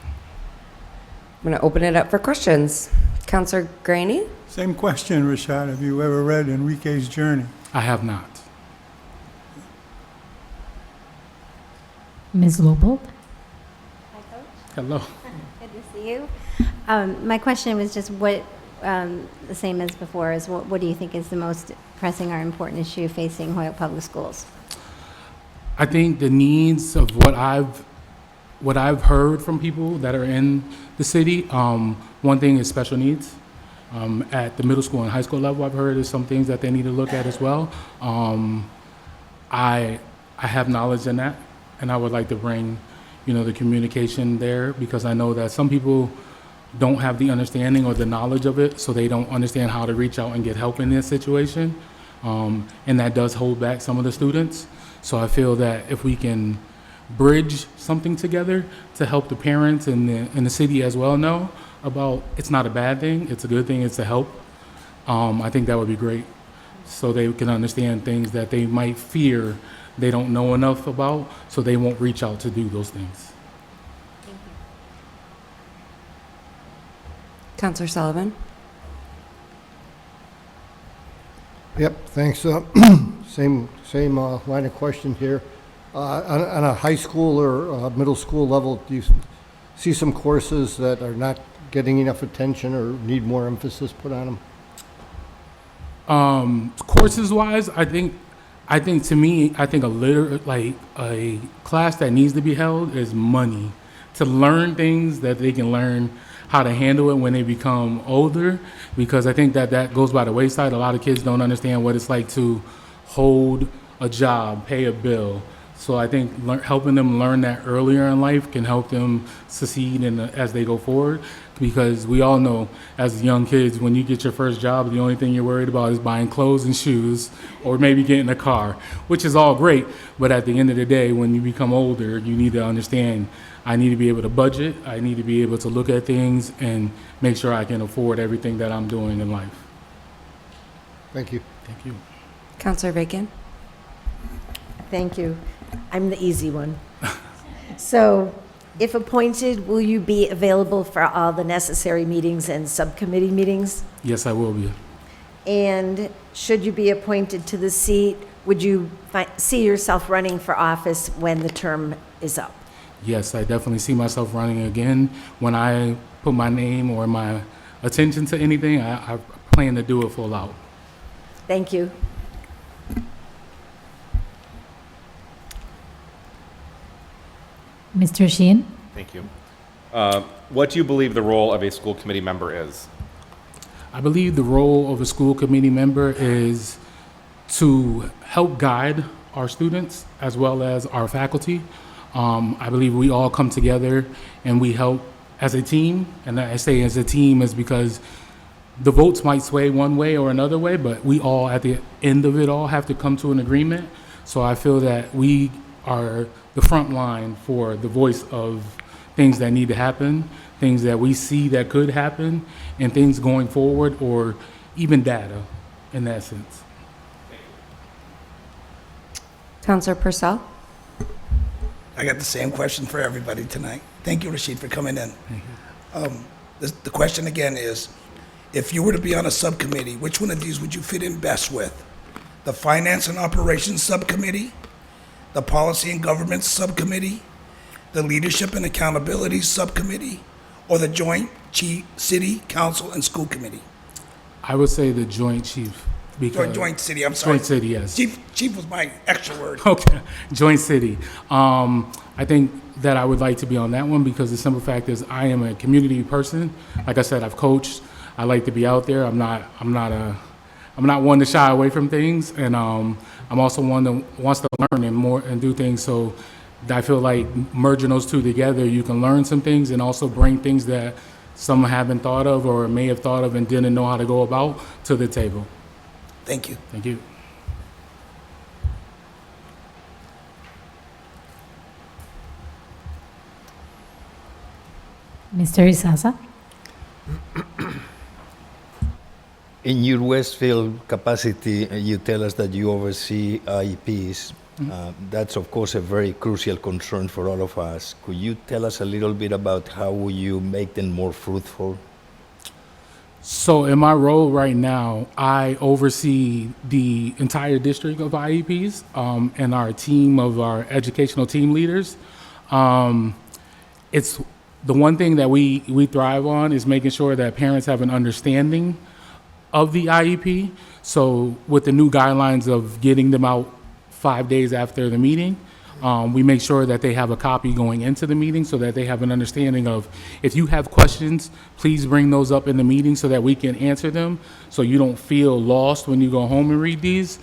I'm going to open it up for questions. Counselor Graney? Same question, Rashad. Have you ever read Enrique's Journey? I have not. Ms. Lobold? Hello. Good to see you. My question was just the same as before, is what do you think is the most pressing or important issue facing Holyoke Public Schools? I think the needs of what I've heard from people that are in the city, one thing is special needs. At the middle school and high school level, I've heard there's some things that they need to look at as well. I have knowledge in that, and I would like to bring, the communication there, because I know that some people don't have the understanding or the knowledge of it, so they don't understand how to reach out and get help in this situation. And that does hold back some of the students. So I feel that if we can bridge something together to help the parents and the city as well know about, it's not a bad thing, it's a good thing, it's a help. I think that would be great. So they can understand things that they might fear they don't know enough about, so they won't reach out to do those things. Counselor Sullivan? Yep, thanks. Same line of question here. On a high school or middle school level, do you see some courses that are not getting enough attention or need more emphasis put on them? Courses wise, I think a class that needs to be held is money, to learn things that they can learn how to handle it when they become older, because I think that that goes by the wayside. A lot of kids don't understand what it's like to hold a job, pay a bill. So I think helping them learn that earlier in life can help them succeed as they go forward. Because we all know, as young kids, when you get your first job, the only thing you're worried about is buying clothes and shoes, or maybe getting a car, which is all great. But at the end of the day, when you become older, you need to understand, I need to be able to budget. I need to be able to look at things and make sure I can afford everything that I'm doing in life. Thank you. Thank you. Counselor Bacon? Thank you. I'm the easy one. So, if appointed, will you be available for all the necessary meetings and subcommittee meetings? Yes, I will be. And should you be appointed to the seat, would you see yourself running for office when the term is up? Yes, I definitely see myself running again. When I put my name or my attention to anything, I plan to do it full out. Thank you. Mr. Sheehan? Thank you. What do you believe the role of a school committee member is? I believe the role of a school committee member is to help guide our students as well as our faculty. I believe we all come together and we help as a team. And I say as a team is because the votes might sway one way or another way, but we all at the end of it all have to come to an agreement. So I feel that we are the front line for the voice of things that need to happen, things that we see that could happen, and things going forward, or even data in that sense. Counselor Purcell? I got the same question for everybody tonight. Thank you, Rashid, for coming in. The question again is, if you were to be on a subcommittee, which one of these would you fit in best with? The Finance and Operations Subcommittee, the Policy and Government Subcommittee, the Leadership and Accountability Subcommittee, or the Joint City Council and School Committee? I would say the Joint Chief. Joint City, I'm sorry. Joint City, yes. Chief was my extra word. Okay, Joint City. I think that I would like to be on that one because the simple fact is I am a community person. Like I said, I've coached. I like to be out there. I'm not one to shy away from things, and I'm also one that wants to learn and do things. So I feel like merging those two together, you can learn some things and also bring things that some haven't thought of or may have thought of and didn't know how to go about to the table. Thank you. Thank you. Mr. Isaza? In your Westfield capacity, you tell us that you oversee IEPs. That's, of course, a very crucial concern for all of us. Could you tell us a little bit about how will you make them more fruitful? So in my role right now, I oversee the entire district of IEPs and our team of our educational team leaders. It's the one thing that we thrive on is making sure that parents have an understanding of the IEP. So with the new guidelines of getting them out 5 days after the meeting, we make sure that they have a copy going into the meeting so that they have an understanding of, if you have questions, please bring those up in the meeting so that we can answer them, so you don't feel lost when you go home and read these.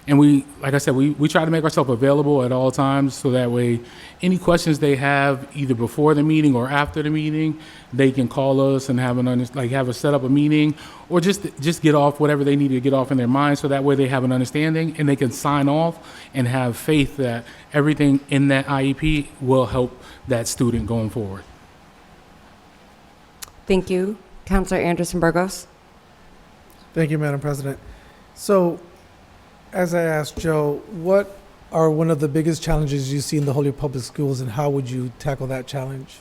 And we, like I said, we try to make ourselves available at all times so that way any questions they have either before the meeting or after the meeting, they can call us and have a set up a meeting, or just get off whatever they need to get off in their mind so that way they have an understanding and they can sign off and have faith that everything in that IEP will help that student going forward. Thank you. Counselor Anderson Burgos? Thank you, Madam President. So, as I asked Joe, what are one of the biggest challenges you see in the Holyoke Public Schools, and how would you tackle that challenge?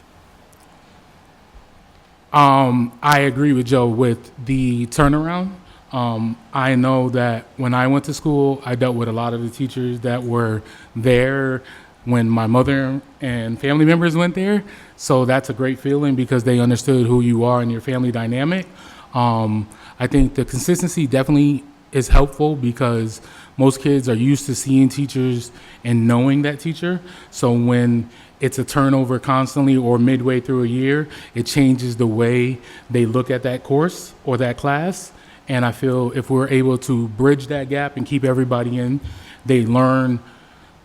I agree with Joe with the turnaround. I know that when I went to school, I dealt with a lot of the teachers that were there when my mother and family members went there. So that's a great feeling because they understood who you are and your family dynamic. I think the consistency definitely is helpful because most kids are used to seeing teachers and knowing that teacher. So when it's a turnover constantly or midway through a year, it changes the way they look at that course or that class. And I feel if we're able to bridge that gap and keep everybody in, they learn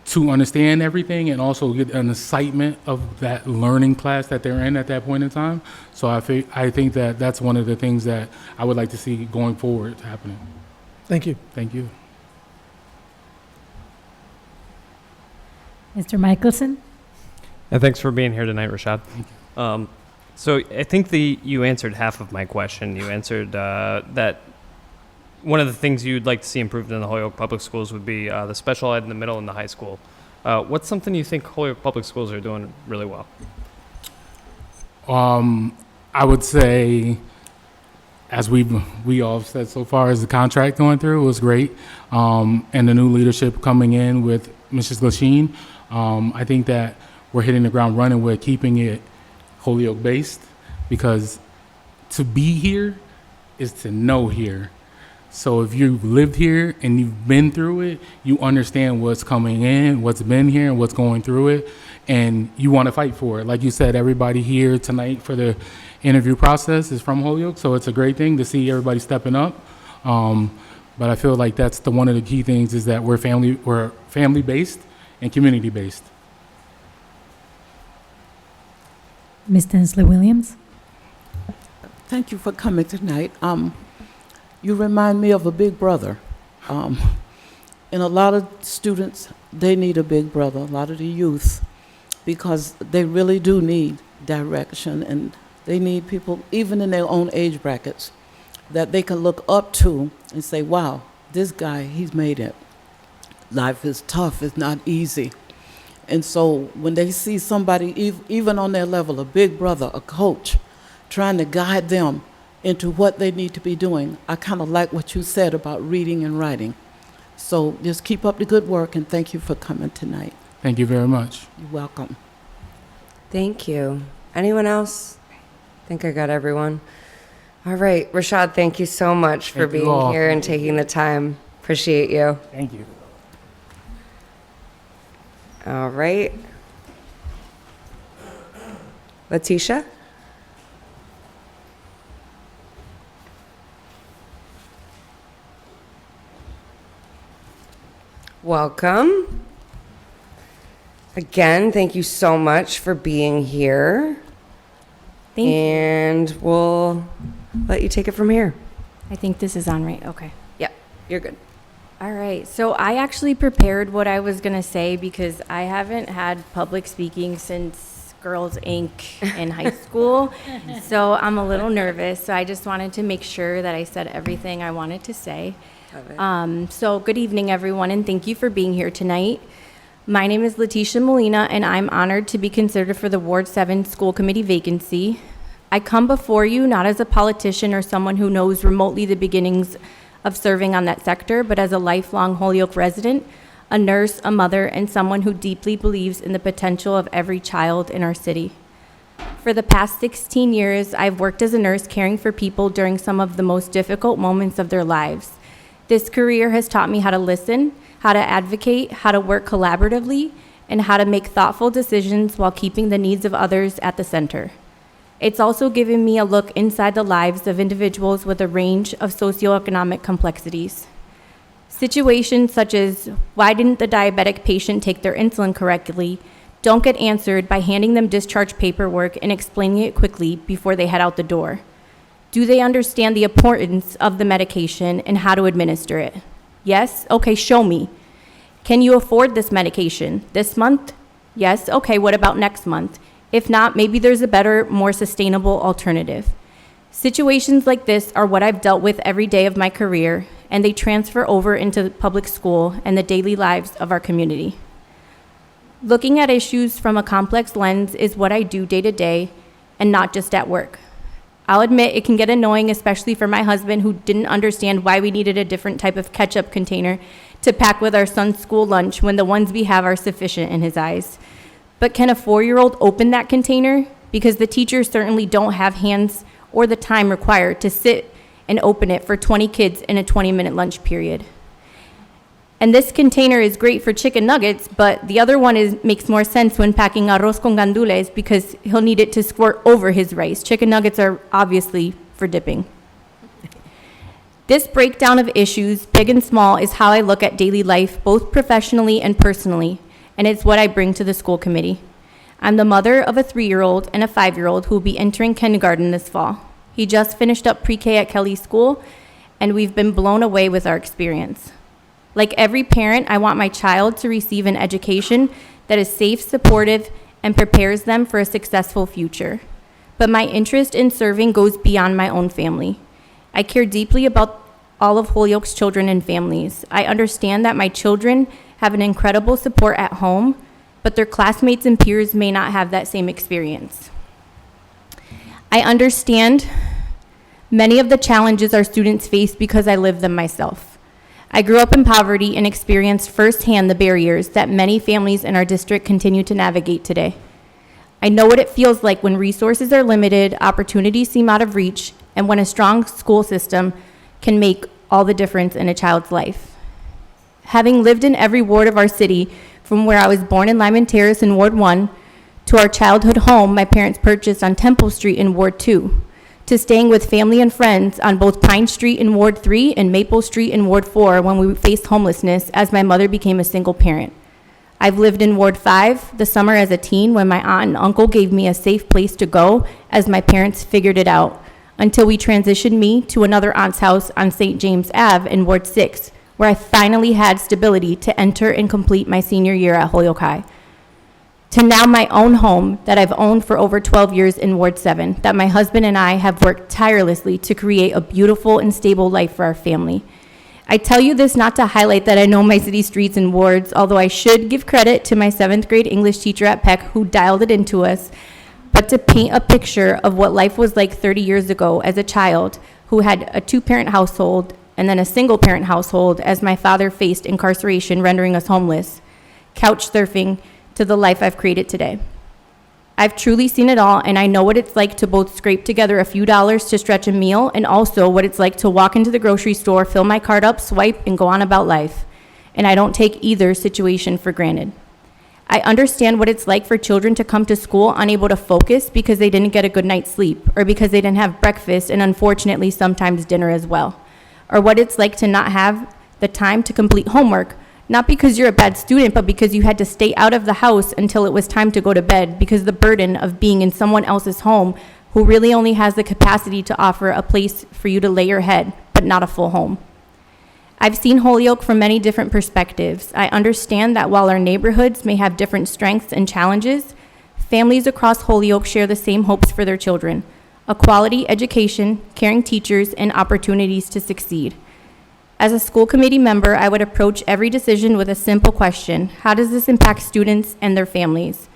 to understand everything and also get an excitement of that learning class that they're in at that point in time. So I think that that's one of the things that I would like to see going forward happening. Thank you. Thank you. Mr. Michelson? And thanks for being here tonight, Rashad. So I think you answered half of my question. You answered that one of the things you'd like to see improved in the Holyoke Public Schools would be the special ed in the middle and the high school. What's something you think Holyoke Public Schools are doing really well? I would say, as we all have said so far, as the contract going through was great, and the new leadership coming in with Mrs. Lachine, I think that we're hitting the ground running with keeping it Holyoke based, because to be here is to know here. So if you've lived here and you've been through it, you understand what's coming in, what's been here, and what's going through it, and you want to fight for it. Like you said, everybody here tonight for the interview process is from Holyoke, so it's a great thing to see everybody stepping up. But I feel like that's one of the key things is that we're family-based and community-based. Ms. Tinsley Williams? Thank you for coming tonight. You remind me of a big brother. And a lot of students, they need a big brother, a lot of the youth, because they really do need direction, and they need people, even in their own age brackets, that they can look up to and say, wow, this guy, he's made it. Life is tough, it's not easy. And so when they see somebody, even on their level, a big brother, a coach, trying to guide them into what they need to be doing, I kind of like what you said about reading and writing. So just keep up the good work, and thank you for coming tonight. Thank you very much. You're welcome. Thank you. Anyone else? I think I got everyone. All right, Rashad, thank you so much for Thank you being all. here and taking the time. Appreciate you. Thank you. All right. Letitia? Welcome. Again, thank you so much for being here. Thank you. And we'll let you take it from here. I think this is on right. Okay. Yep, you're good. All right. So I actually prepared what I was going to say because I haven't had public speaking since Girls Inc. in high school. So I'm a little nervous. So I just wanted to make sure that I said everything I wanted to say. So good evening, everyone, and thank you for being here tonight. My name is Letitia Molina, and I'm honored to be considered for the Ward 7 School Committee vacancy. I come before you not as a politician or someone who knows remotely the beginnings of serving on that sector, but as a lifelong Holyoke resident, a nurse, a mother, and someone who deeply believes in the potential of every child in our city. For the past 16 years, I've worked as a nurse caring for people during some of the most difficult moments of their lives. This career has taught me how to listen, how to advocate, how to work collaboratively, and how to make thoughtful decisions while keeping the needs of others at the center. It's also given me a look inside the lives of individuals with a range of socioeconomic complexities. Situations such as, why didn't the diabetic patient take their insulin correctly, don't get answered by handing them discharge paperwork and explaining it quickly before they head out the door. Do they understand the importance of the medication and how to administer it? Yes? Okay, show me. Can you afford this medication? This month? Yes? Okay, what about next month? If not, maybe there's a better, more sustainable alternative. Situations like this are what I've dealt with every day of my career, and they transfer over into public school and the daily lives of our community. Looking at issues from a complex lens is what I do day to day, and not just at work. I'll admit it can get annoying, especially for my husband, who didn't understand why we needed a different type of ketchup container to pack with our son's school lunch when the ones we have are sufficient in his eyes. But can a 4-year-old open that container? Because the teachers certainly don't have hands or the time required to sit and open it for 20 kids in a 20-minute lunch period. And this container is great for chicken nuggets, but the other one makes more sense when packing arroz con gandules because he'll need it to squirt over his rice. Chicken nuggets are obviously for dipping. This breakdown of issues, big and small, is how I look at daily life, both professionally and personally, and it's what I bring to the school committee. I'm the mother of a 3-year-old and a 5-year-old who will be entering kindergarten this fall. He just finished up pre-K at Kelly School, and we've been blown away with our experience. Like every parent, I want my child to receive an education that is safe, supportive, and prepares them for a successful future. But my interest in serving goes beyond my own family. I care deeply about all of Holyoke's children and families. I understand that my children have an incredible support at home, but their classmates and peers may not have that same experience. I understand many of the challenges our students face because I live them myself. I grew up in poverty and experienced firsthand the barriers that many families in our district continue to navigate today. I know what it feels like when resources are limited, opportunities seem out of reach, and when a strong school system can make all the difference in a child's life. Having lived in every ward of our city, from where I was born in Lyman Terrace in Ward 1, to our childhood home my parents purchased on Temple Street in Ward 2, to staying with family and friends on both Pine Street in Ward 3 and Maple Street in Ward 4 when we faced homelessness as my mother became a single parent. I've lived in Ward 5 the summer as a teen when my aunt and uncle gave me a safe place to go as my parents figured it out, until we transitioned me to another aunt's house on St. James Ave in Ward 6, where I finally had stability to enter and complete my senior year at Holyoke High. To now my own home that I've owned for over 12 years in Ward 7, that my husband and I have worked tirelessly to create a beautiful and stable life for our family. I tell you this not to highlight that I know my city streets and wards, although I should give credit to my 7th grade English teacher at Peck who dialed it into us, but to paint a picture of what life was like 30 years ago as a child who had a 2-parent household and then a single-parent household as my father faced incarceration, rendering us homeless, couch surfing to the life I've created today. I've truly seen it all, and I know what it's like to both scrape together a few dollars to stretch a meal and also what it's like to walk into the grocery store, fill my card up, swipe, and go on about life. And I don't take either situation for granted. I understand what it's like for children to come to school unable to focus because they didn't get a good night's sleep, or because they didn't have breakfast and unfortunately sometimes dinner as well, or what it's like to not have the time to complete homework, not because you're a bad student, but because you had to stay out of the house until it was time to go to bed because the burden of being in someone else's home who really only has the capacity to offer a place for you to lay your head, but not a full home. I've seen Holyoke from many different perspectives. I understand that while our neighborhoods may have different strengths and challenges, families across Holyoke share the same hopes for their children: a quality education, caring teachers, and opportunities to succeed. As a school committee member, I would approach every decision with a simple question: how does this impact students and their families?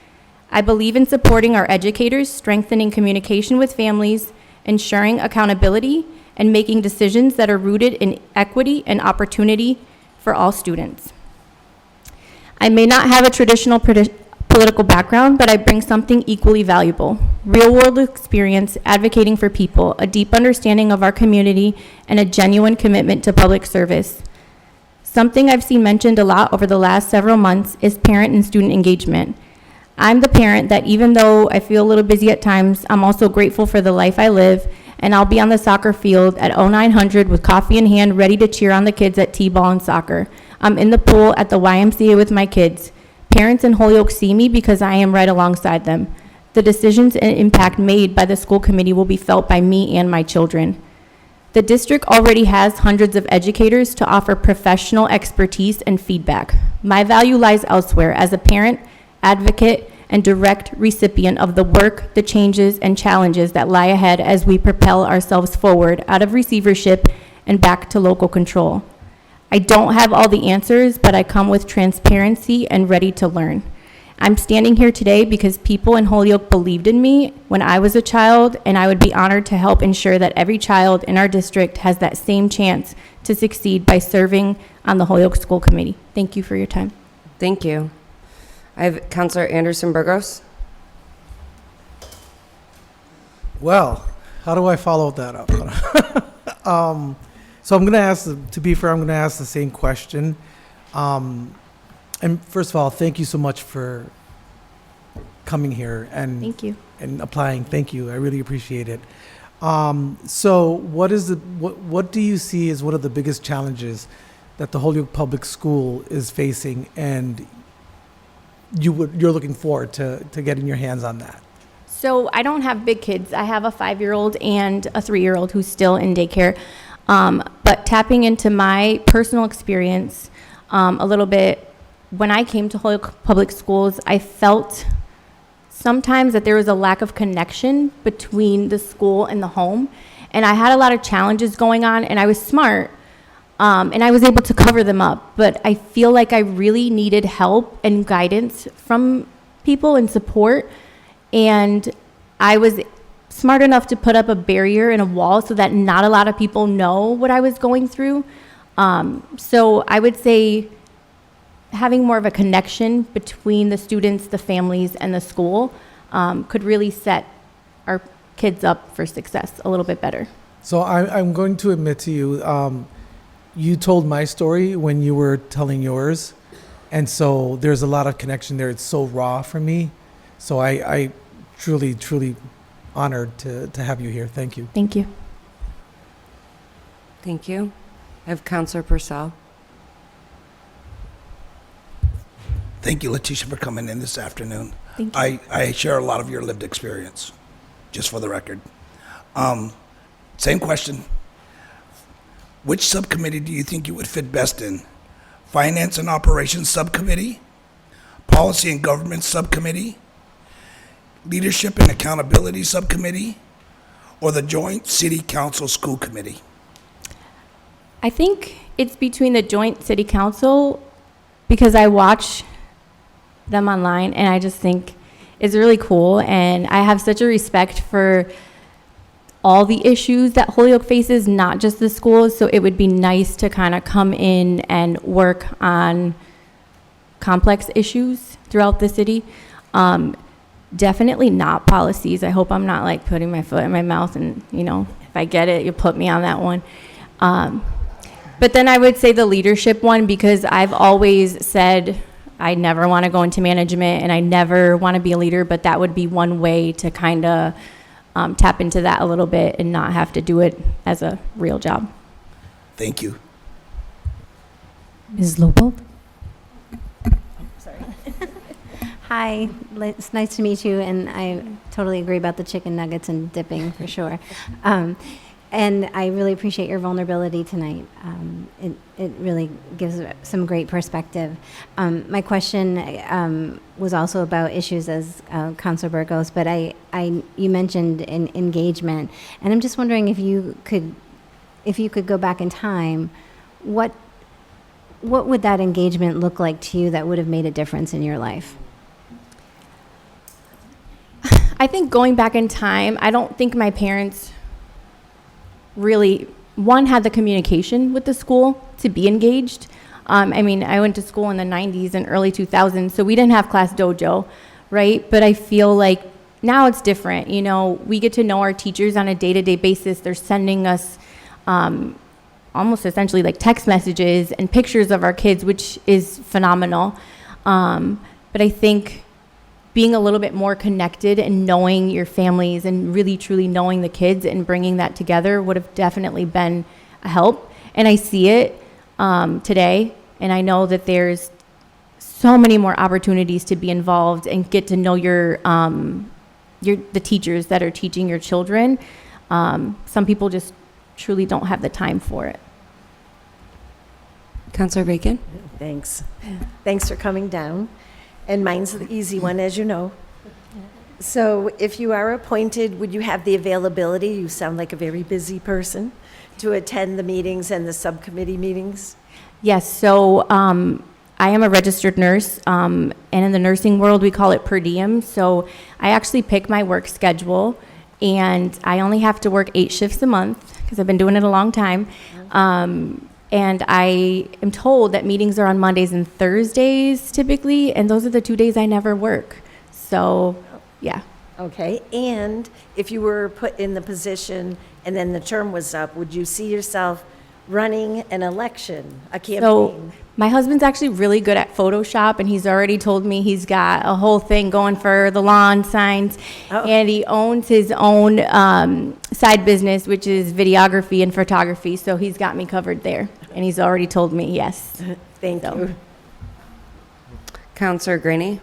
I believe in supporting our educators, strengthening communication with families, ensuring accountability, and making decisions that are rooted in equity and opportunity for all students. I may not have a traditional political background, but I bring something equally valuable: real-world experience, advocating for people, a deep understanding of our community, and a genuine commitment to public service. Something I've seen mentioned a lot over the last several months is parent and student engagement. I'm the parent that, even though I feel a little busy at times, I'm also grateful for the life I live, and I'll be on the soccer field at 0900 with coffee in hand, ready to cheer on the kids at T-ball and soccer. I'm in the pool at the YMCA with my kids. Parents in Holyoke see me because I am right alongside them. The decisions and impact made by the school committee will be felt by me and my children. The district already has hundreds of educators to offer professional expertise and feedback. My value lies elsewhere as a parent, advocate, and direct recipient of the work, the changes, and challenges that lie ahead as we propel ourselves forward out of receivership and back to local control. I don't have all the answers, but I come with transparency and ready to learn. I'm standing here today because people in Holyoke believed in me when I was a child, and I would be honored to help ensure that every child in our district has that same chance to succeed by serving on the Holyoke School Committee. Thank you for your time. Thank you. I have Counselor Anderson Burgos. Well, how do I follow that up? So I'm going to ask, to be fair, I'm going to ask the same question. And first of all, thank you so much for coming here and Thank you. and applying. Thank you. I really appreciate it. So what do you see as one of the biggest challenges that the Holyoke Public School is facing, and you're looking forward to getting your hands on that? So I don't have big kids. I have a 5-year-old and a 3-year-old who's still in daycare. But tapping into my personal experience a little bit, when I came to Holyoke Public Schools, I felt sometimes that there was a lack of connection between the school and the home. And I had a lot of challenges going on, and I was smart, and I was able to cover them up. But I feel like I really needed help and guidance from people and support. And I was smart enough to put up a barrier and a wall so that not a lot of people know what I was going through. So I would say having more of a connection between the students, the families, and the school could really set our kids up for success a little bit better. So I'm going to admit to you, you told my story when you were telling yours, and so there's a lot of connection there. It's so raw for me. So I truly, truly honored to have you here. Thank you. Thank you. Thank you. I have Counselor Purcell. Thank you, Letitia, for coming in this afternoon. Thank you. I share a lot of your lived experience, just for the record. Same question. Which subcommittee do you think you would fit best in? Finance and Operations Subcommittee? Policy and Government Subcommittee? Leadership and Accountability Subcommittee? Or the Joint City Council School Committee? I think it's between the joint city council, because I watch them online and I just think it's really cool, and I have such a respect for all the issues that Holyoke faces, not just the schools. So it would be nice to kind of come in and work on complex issues throughout the city. Definitely not policies. I hope I'm not like putting my foot in my mouth, and if I get it, you put me on that one. But then I would say the leadership one, because I've always said I never want to go into management and I never want to be a leader, but that would be one way to kind of tap into that a little bit and not have to do it as a real job. Thank you. Ms. Lopald? Hi, it's nice to meet you, and I totally agree about the chicken nuggets and dipping for sure. And I really appreciate your vulnerability tonight. It really gives some great perspective. My question was also about issues as Councilor Burgos, but you mentioned engagement, and I'm just wondering if you could go back in time, what would that engagement look like to you that would have made a difference in your life? I think going back in time, I don't think my parents really, one, had the communication with the school to be engaged. I mean, I went to school in the 90s and early 2000s, so we didn't have Class Dojo, right? But I feel like now it's different. We get to know our teachers on a day-to-day basis. They're sending us almost essentially like text messages and pictures of our kids, which is phenomenal. But I think being a little bit more connected and knowing your families and really truly knowing the kids and bringing that together would have definitely been a help. And I see it today, and I know that there's so many more opportunities to be involved and get to know the teachers that are teaching your children. Some people just truly don't have the time for it. Councilor Bacon? Thanks. Thanks for coming down. And mine's the easy one, as you know. So if you are appointed, would you have the availability, you sound like a very busy person, to attend the meetings and the subcommittee meetings? Yes, so I am a registered nurse, and in the nursing world, we call it per diem. So I actually pick my work schedule, and I only have to work 8 shifts a month, because I've been doing it a long time. And I am told that meetings are on Mondays and Thursdays typically, and those are the 2 days I never work. So, yeah. Okay, and if you were put in the position and then the term was up, would you see yourself running an election, a campaign? So my husband's actually really good at Photoshop, and he's already told me he's got a whole thing going for the lawn signs, and he owns his own side business, which is videography and photography. So he's got me covered there, and he's already told me yes. Thank you. Counselor Greeny?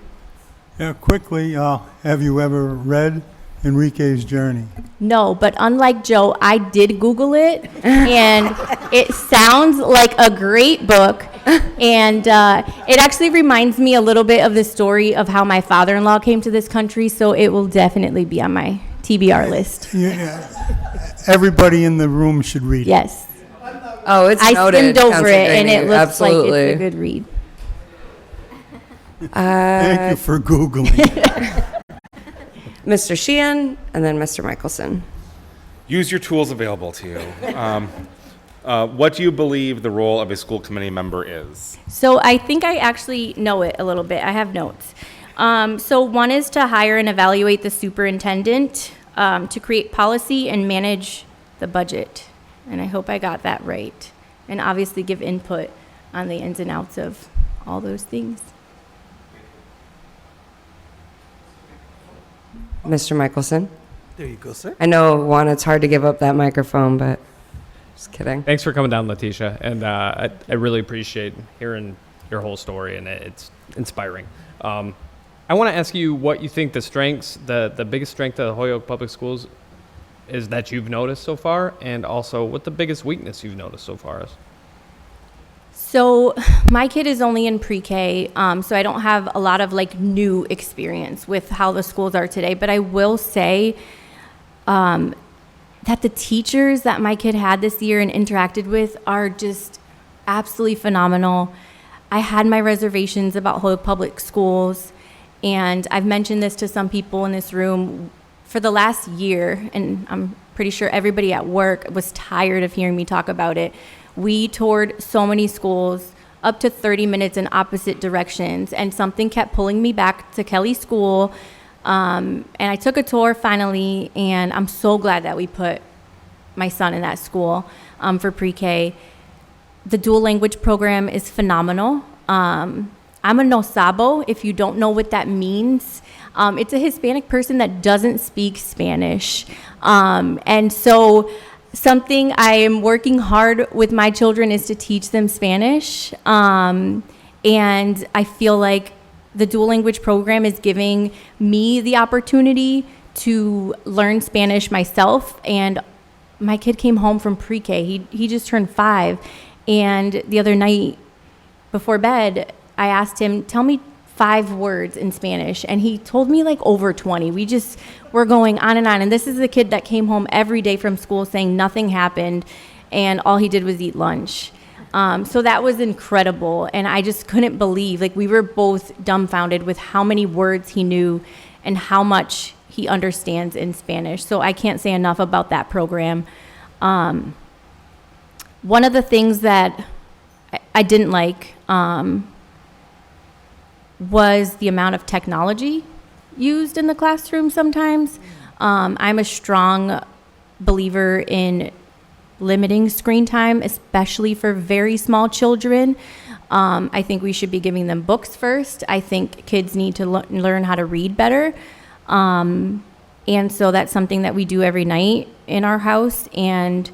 Yeah, quickly, have you ever read Enrique's Journey? No, but unlike Joe, I did Google it, and it sounds like a great book. And it actually reminds me a little bit of the story of how my father-in-law came to this country, so it will definitely be on my TBR list. Yeah, everybody in the room should read it. Yes. Oh, it's I noted, skimmed over Counselor it, and Greeny. it looks Absolutely. like it's a good read. Thank you for Googling. Mr. Sheehan, and then Mr. Michelson. Use your tools available to you. What do you believe the role of a school committee member is? So I think I actually know it a little bit. I have notes. So one is to hire and evaluate the superintendent, to create policy and manage the budget. And I hope I got that right. And obviously give input on the ins and outs of all those things. Mr. Michelson? There you go, sir. I know, Juan, it's hard to give up that microphone, but just kidding. Thanks for coming down, Letitia. And I really appreciate hearing your whole story, and it's inspiring. I want to ask you what you think the strengths, the biggest strength of the Holyoke Public Schools is that you've noticed so far, and also what the biggest weakness you've noticed so far is. So my kid is only in pre-K, so I don't have a lot of like new experience with how the schools are today. But I will say that the teachers that my kid had this year and interacted with are just absolutely phenomenal. I had my reservations about Holyoke Public Schools, and I've mentioned this to some people in this room for the last year, and I'm pretty sure everybody at work was tired of hearing me talk about it. We toured so many schools, up to 30 minutes in opposite directions, and something kept pulling me back to Kelly School. And I took a tour finally, and I'm so glad that we put my son in that school for pre-K. The dual language program is phenomenal. I'm a no sabo, if you don't know what that means. It's a Hispanic person that doesn't speak Spanish. And so something I am working hard with my children is to teach them Spanish. And I feel like the dual language program is giving me the opportunity to learn Spanish myself. And my kid came home from pre-K. He just turned 5. And the other night before bed, I asked him, tell me 5 words in Spanish, and he told me like over 20. We're going on, and this is the kid that came home every day from school saying nothing happened, and all he did was eat lunch. So that was incredible, and I just couldn't believe, like we were both dumbfounded with how many words he knew and how much he understands in Spanish. So I can't say enough about that program. One of the things that I didn't like was the amount of technology used in the classroom sometimes. I'm a strong believer in limiting screen time, especially for very small children. I think we should be giving them books first. I think kids need to learn how to read better. And so that's something that we do every night in our house. And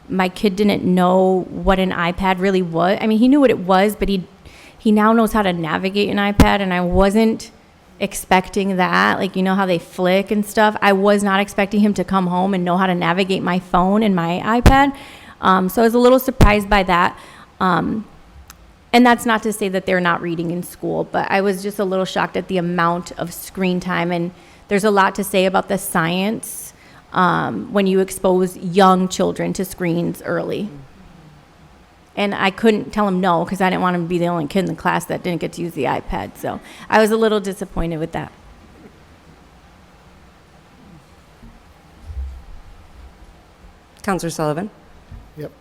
my kid didn't know what an iPad really was. I mean, he knew what it was, but he now knows how to navigate an iPad, and I wasn't expecting that. Like, you know how they flick and stuff? I was not expecting him to come home and know how to navigate my phone and my iPad. So I was a little surprised by that. And that's not to say that they're not reading in school, but I was just a little shocked at the amount of screen time. And there's a lot to say about the science when you expose young children to screens early. And I couldn't tell him no, because I didn't want him to be the only kid in the class that didn't get to use the iPad. So I was a little disappointed with that. Counselor Sullivan? Yep.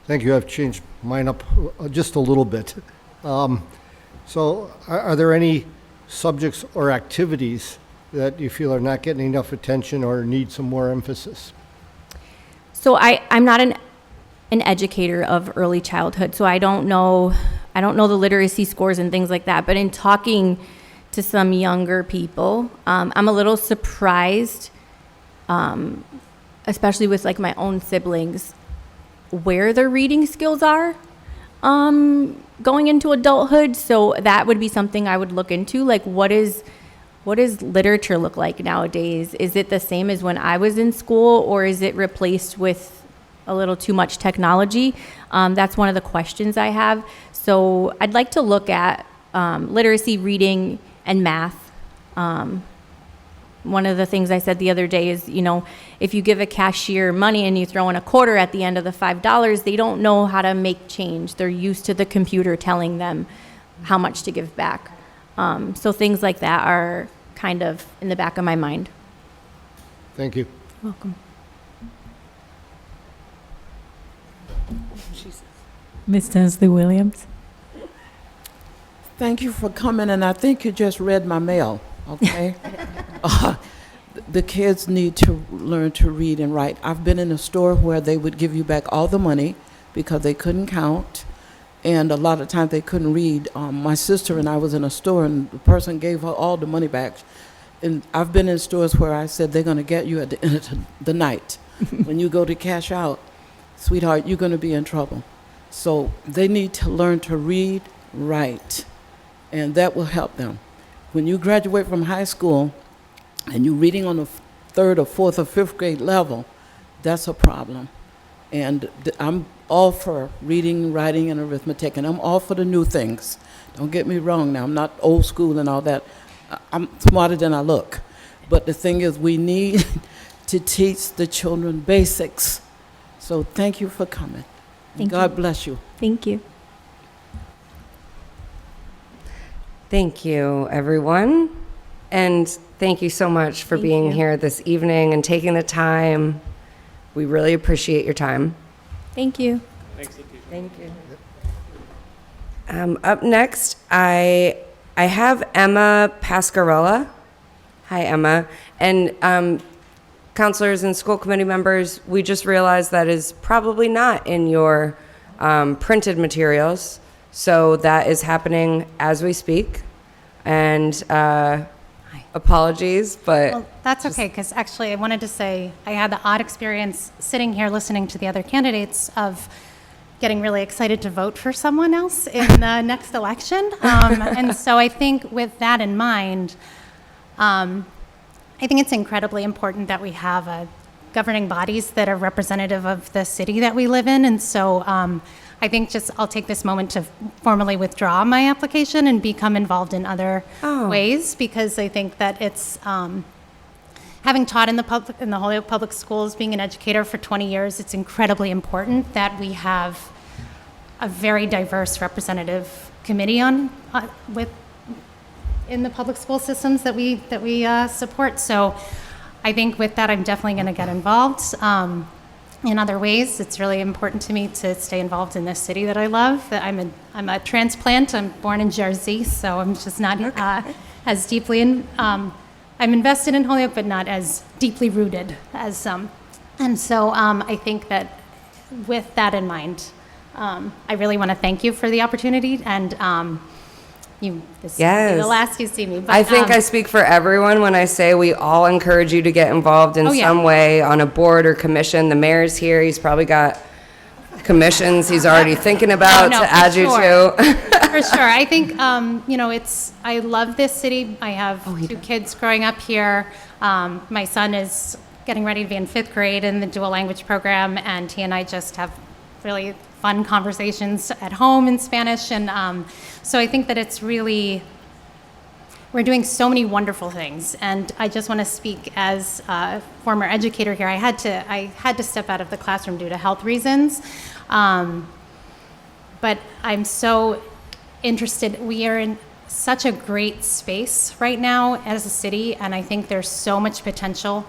Thank you. I've changed mine up just a little bit. So are there any subjects or activities that you feel are not getting enough attention or need some more emphasis? So I'm not an educator of early childhood, so I don't know the literacy scores and things like that. But in talking to some younger people, I'm a little surprised, especially with like my own siblings, where their reading skills are going into adulthood. So that would be something I would look into. Like, what does literature look like nowadays? Is it the same as when I was in school, or is it replaced with a little too much technology? That's one of the questions I have. So I'd like to look at literacy, reading, and math. One of the things I said the other day is, if you give a cashier money and you throw in a quarter at the end of the $5, they don't know how to make change. They're used to the computer telling them how much to give back. So things like that are kind of in the back of my mind. Thank you. Welcome. Ms. Hensley Williams? Thank you for coming, and I think you just read my mail, okay? The kids need to learn to read and write. I've been in a store where they would give you back all the money because they couldn't count, and a lot of times they couldn't read. My sister and I was in a store, and the person gave her all the money back. And I've been in stores where I said, they're going to get you at the end of the night. When you go to cash out, sweetheart, you're going to be in trouble. So they need to learn to read, write, and that will help them. When you graduate from high school and you're reading on the third or fourth or fifth grade level, that's a problem. And I'm all for reading, writing, and arithmetic, and I'm all for the new things. Don't get me wrong now, I'm not old school and all that. I'm smarter than I look. But the thing is, we need to teach the children basics. So thank you for coming. Thank God you. bless you. Thank you. Thank you, everyone. And thank you so much for being here this evening and taking the time. We really appreciate your time. Thank you. Thank you. Up next, I have Emma Pascarella. Hi, Emma. And counselors and school committee members, we just realized that is probably not in your printed materials. So that is happening as we speak. And apologies, but... Well, that's okay, because actually I wanted to say I had the odd experience sitting here listening to the other candidates of getting really excited to vote for someone else in the next election. And so I think with that in mind, I think it's incredibly important that we have governing bodies that are representative of the city that we live in. And so I think I'll take this moment to formally withdraw my application and become involved in other ways, because I think that it's, having taught in the Holyoke Public Schools, being an educator for 20 years, it's incredibly important that we have a very diverse representative committee in the public school systems that we support. So I think with that, I'm definitely going to get involved. In other ways, it's really important to me to stay involved in this city that I love. That I'm a transplant. I'm born in Jersey, so I'm just not as deeply in. I'm invested in Holyoke, but not as deeply rooted as some. And so I think that with that in mind, I really want to thank you for the opportunity. And this will be the last you see me. But, I think I speak for everyone when I say we all encourage you to get involved in some way on a board or commission. The mayor's here. He's probably got commissions he's already thinking about to add you to. For sure. I think, I love this city. I have two kids growing up here. My son is getting ready to be in 5th grade in the dual language program, and he and I just have really fun conversations at home in Spanish. And so I think that it's really, we're doing so many wonderful things. And I just want to speak as a former educator here. I had to step out of the classroom due to health reasons. But I'm so interested. We are in such a great space right now as a city, and I think there's so much potential.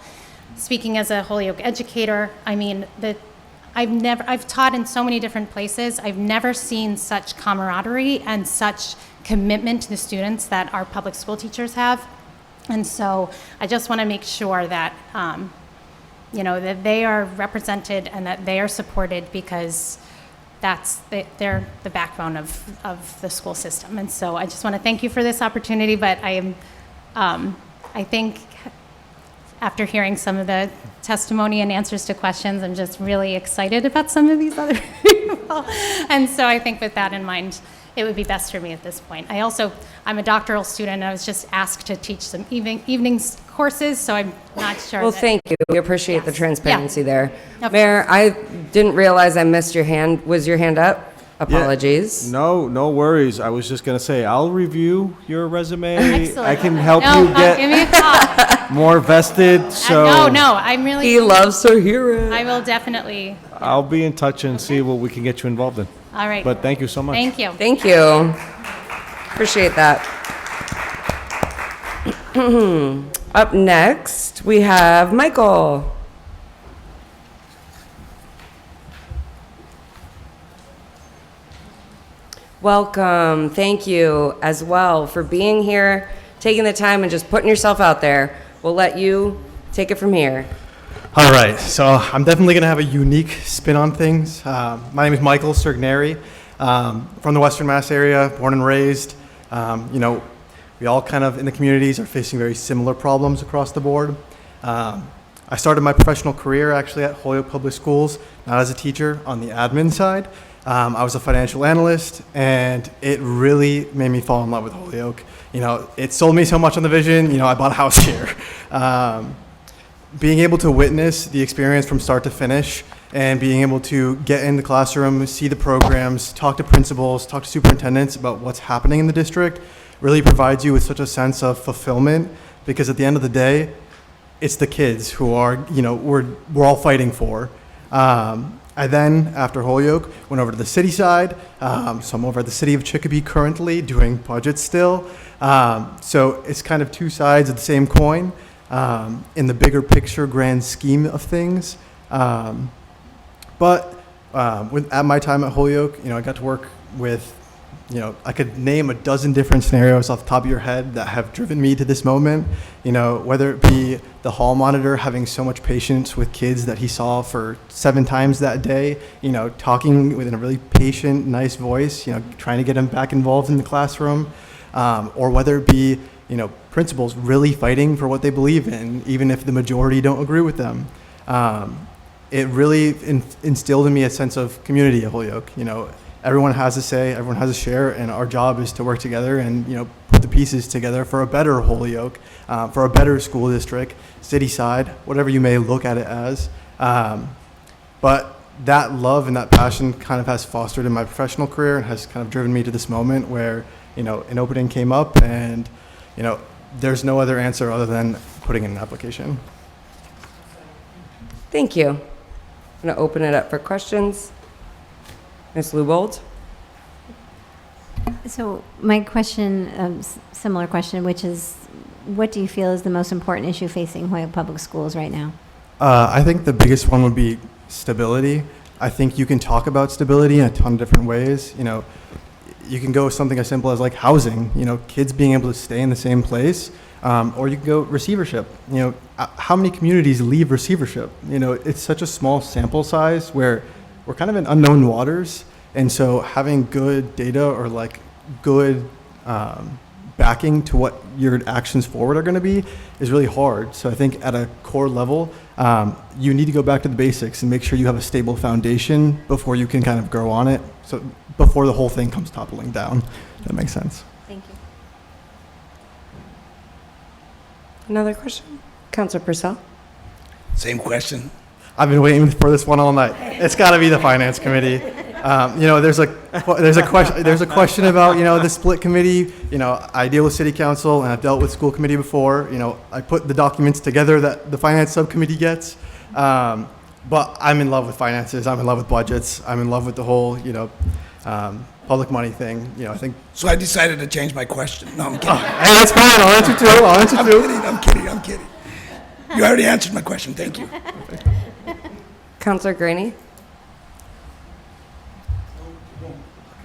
Speaking as a Holyoke educator, I mean, I've taught in so many different places. I've never seen such camaraderie and such commitment to the students that our public school teachers have. And so I just want to make sure that, that they are represented and that they are supported, because they're the backbone of the school system. And so I just want to thank you for this opportunity, but I think after hearing some of the testimony and answers to questions, I'm just really excited about some of these other people. And so I think with that in mind, it would be best for me at this point. I'm a doctoral student, and I was just asked to teach some evenings courses, so I'm not sure. Well, thank you. We appreciate the transparency there. Of Mayor, I didn't realize I missed your hand. Was your hand up? Apologies. No worries. I was just going to say, I'll review your resume. Excellent. I can help No, you get give me a call. more vested. So No, I'm really. He loves to hear it. I will definitely. I'll be in touch and see what we can get you involved in. All right. But thank you so much. Thank you. Thank you. Appreciate that. Up next, we have Michael. Welcome. Thank you as well for being here, taking the time and just putting yourself out there. We'll let you take it from here. All right, so I'm definitely going to have a unique spin on things. My name is Michael Sergneri, from the Western Mass area, born and raised. We all kind of in the communities are facing very similar problems across the board. I started my professional career actually at Holyoke Public Schools, not as a teacher, on the admin side. I was a financial analyst, and it really made me fall in love with Holyoke. It sold me so much on the vision. I bought a house here. Being able to witness the experience from start to finish, and being able to get in the classroom, see the programs, talk to principals, talk to superintendents about what's happening in the district, really provides you with such a sense of fulfillment, because at the end of the day, it's the kids who are, we're all fighting for. I then, after Holyoke, went over to the city side. So I'm over at the city of Chicopee currently doing budgets still. So it's kind of two sides of the same coin in the bigger picture, grand scheme of things. At my time at Holyoke, I got to work with, I could name a dozen different scenarios off the top of your head that have driven me to this moment. Whether it be the hall monitor having so much patience with kids that he saw for 7 times that day, talking within a really patient, nice voice, trying to get him back involved in the classroom, or whether it be, principals really fighting for what they believe in, even if the majority don't agree with them. It really instilled in me a sense of community at Holyoke. Everyone has a say, everyone has a share, and our job is to work together and put the pieces together for a better Holyoke, for a better school district, city side, whatever you may look at it as. But that love and that passion kind of has fostered in my professional career and has kind of driven me to this moment where an opening came up, and there's no other answer other than putting in an application. Thank you. I'm going to open it up for questions. Ms. Lubold? So my question, similar question, which is, what do you feel is the most important issue facing Holyoke Public Schools right now? I think the biggest one would be stability. I think you can talk about stability in a ton of different ways. You can go with something as simple as like housing, kids being able to stay in the same place, or you can go receivership. How many communities leave receivership? It's such a small sample size where we're kind of in unknown waters, and so having good data or like good backing to what your actions forward are going to be is really hard. So I think at a core level, you need to go back to the basics and make sure you have a stable foundation before you can kind of grow on it. So before the whole thing comes toppling down. That makes sense. Thank you. Another question? Councilor Purcell? Same question. I've been waiting for this one all night. It's got to be the finance committee. There's a question about the split committee. I deal with city council and I've dealt with school committee before. I put the documents together that the finance subcommittee gets. But I'm in love with finances. I'm in love with budgets. I'm in love with the whole public money thing. I think. So I decided to change my question. No, I'm kidding. Hey, that's fine. I'll answer two. I'm kidding. You already answered my question. Thank you. Councilor Graney?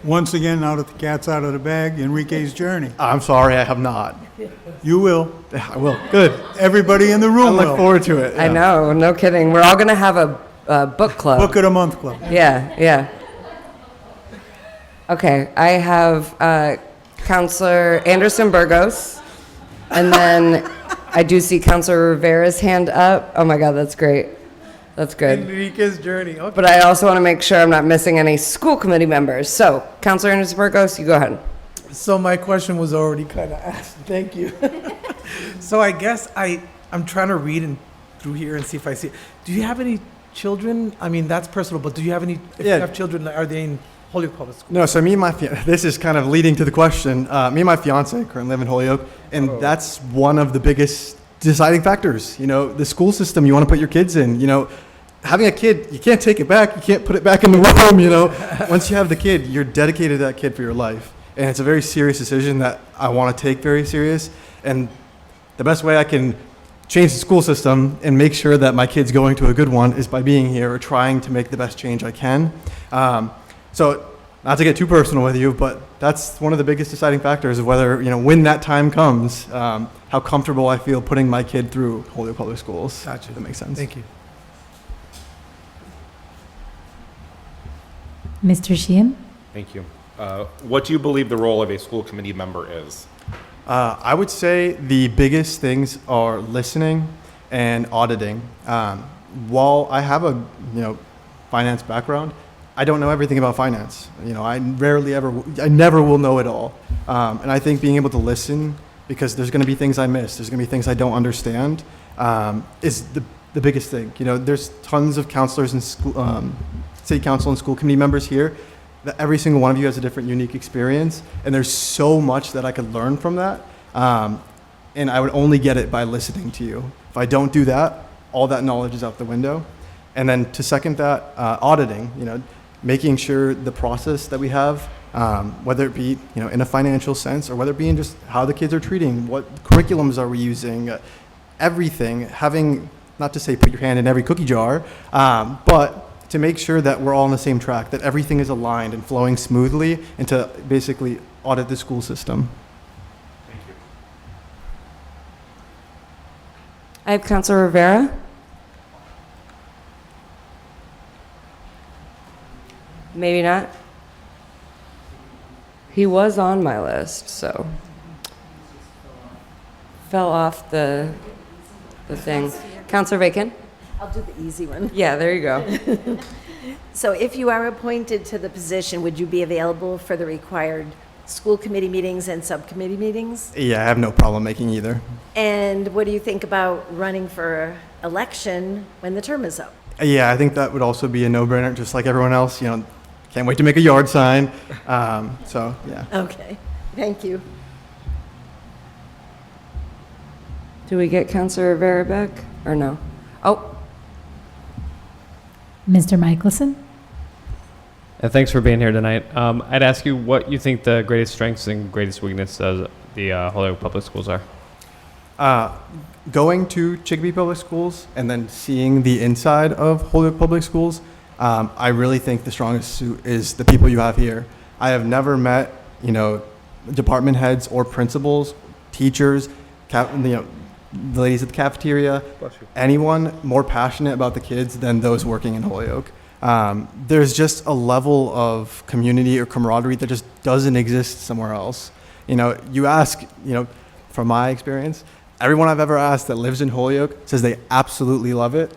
once again, now that the cat's out of the bag, Enrique's Journey. I'm sorry, I have not. You will. I will. Good. Everybody in the I room look will. forward to it. I yeah. know, no kidding. We're all going to have a book club. Book of the Month Club. Yeah, yeah. Okay, I have Counselor Anderson Burgos, and then I do see Counselor Rivera's hand up. Oh my God, that's great. That's good. Enrique's Journey. Okay. But I also want to make sure I'm not missing any school committee members. So, Counselor Anderson Burgos, you go ahead. So my question was already kind of asked. Thank you. So I guess I'm trying to read through here and see if I see it. Do you have any children? I mean, that's personal, but do you have any, if Yeah. you have children, are they in Holyoke Public School? No, so me and my this is kind of leading to the question. Me and my fiance currently live in Holyoke, and that's one of the biggest deciding factors. You know, the school system you want to put your kids in. You know, having a kid, you can't take it back. You can't put it back in the room. You know, once you have the kid, you're dedicated to that kid for your life, and it's a very serious decision that I want to take very serious. And the best way I can change the school system and make sure that my kid's going to a good one is by being here or trying to make the best change I can. So not to get too personal with you, but that's one of the biggest deciding factors of whether, you know, when that time comes, how comfortable I feel putting my kid through Holyoke Public Schools. Gotcha. If that makes sense. Thank you. Mr. Sheehan? Thank you. What do you believe the role of a school committee member is? I would say the biggest things are listening and auditing. While I have a finance background, I don't know everything about finance. You know, I never will know it all. And I think being able to listen, because there's going to be things I miss, there's going to be things I don't understand, is the biggest thing. You know, there's tons of counselors and school, city council and school committee members here. That every single one of you has a different, unique experience, and there's so much that I could learn from that. And I would only get it by listening to you. If I don't do that, all that knowledge is out the window. And then to second that, auditing. You know, making sure the process that we have, whether it be in a financial sense or whether it be in just how the kids are treating, what curriculums are we using, everything. Having, not to say put your hand in every cookie jar, but to make sure that we're all on the same track, that everything is aligned and flowing smoothly, and to basically audit the school system. Thank you. I have Counselor Rivera. Maybe not. He was on my list, so fell off the thing. Counselor Bacon? I'll do the easy one. Yeah, there you go. So if you are appointed to the position, would you be available for the required school committee meetings and subcommittee meetings? Yeah, I have no problem making either. And what do you think about running for election when the term is up? Yeah, I think that would also be a no-brainer, just like everyone else. You know, can't wait to make a yard sign. So, yeah. Okay, thank you. Do we get Counselor Rivera back or no? Oh, Mr. Michelson? Thanks for being here tonight. I'd ask you what you think the greatest strengths and greatest weaknesses of the Holyoke Public Schools are. Going to Chicopee Public Schools and then seeing the inside of Holyoke Public Schools, I really think the strongest suit is the people you have here. I have never met, department heads or principals, teachers, the ladies at the cafeteria, anyone more passionate about the kids than those working in Holyoke. There's just a level of community or camaraderie that just doesn't exist somewhere else. You ask, from my experience, everyone I've ever asked that lives in Holyoke says they absolutely love it.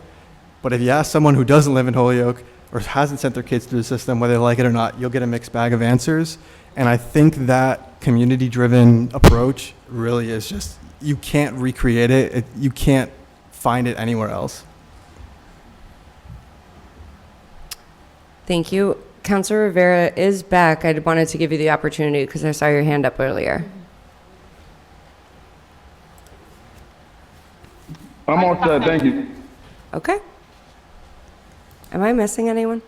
But if you ask someone who doesn't live in Holyoke or hasn't sent their kids through the system, whether they like it or not, you'll get a mixed bag of answers. And I think that community-driven approach really is just, you can't recreate it. You can't find it anywhere else. thank you. Counselor Rivera is back. I wanted to give you the opportunity because I saw your hand up earlier. I'm all set, thank you. Okay. Am I missing anyone?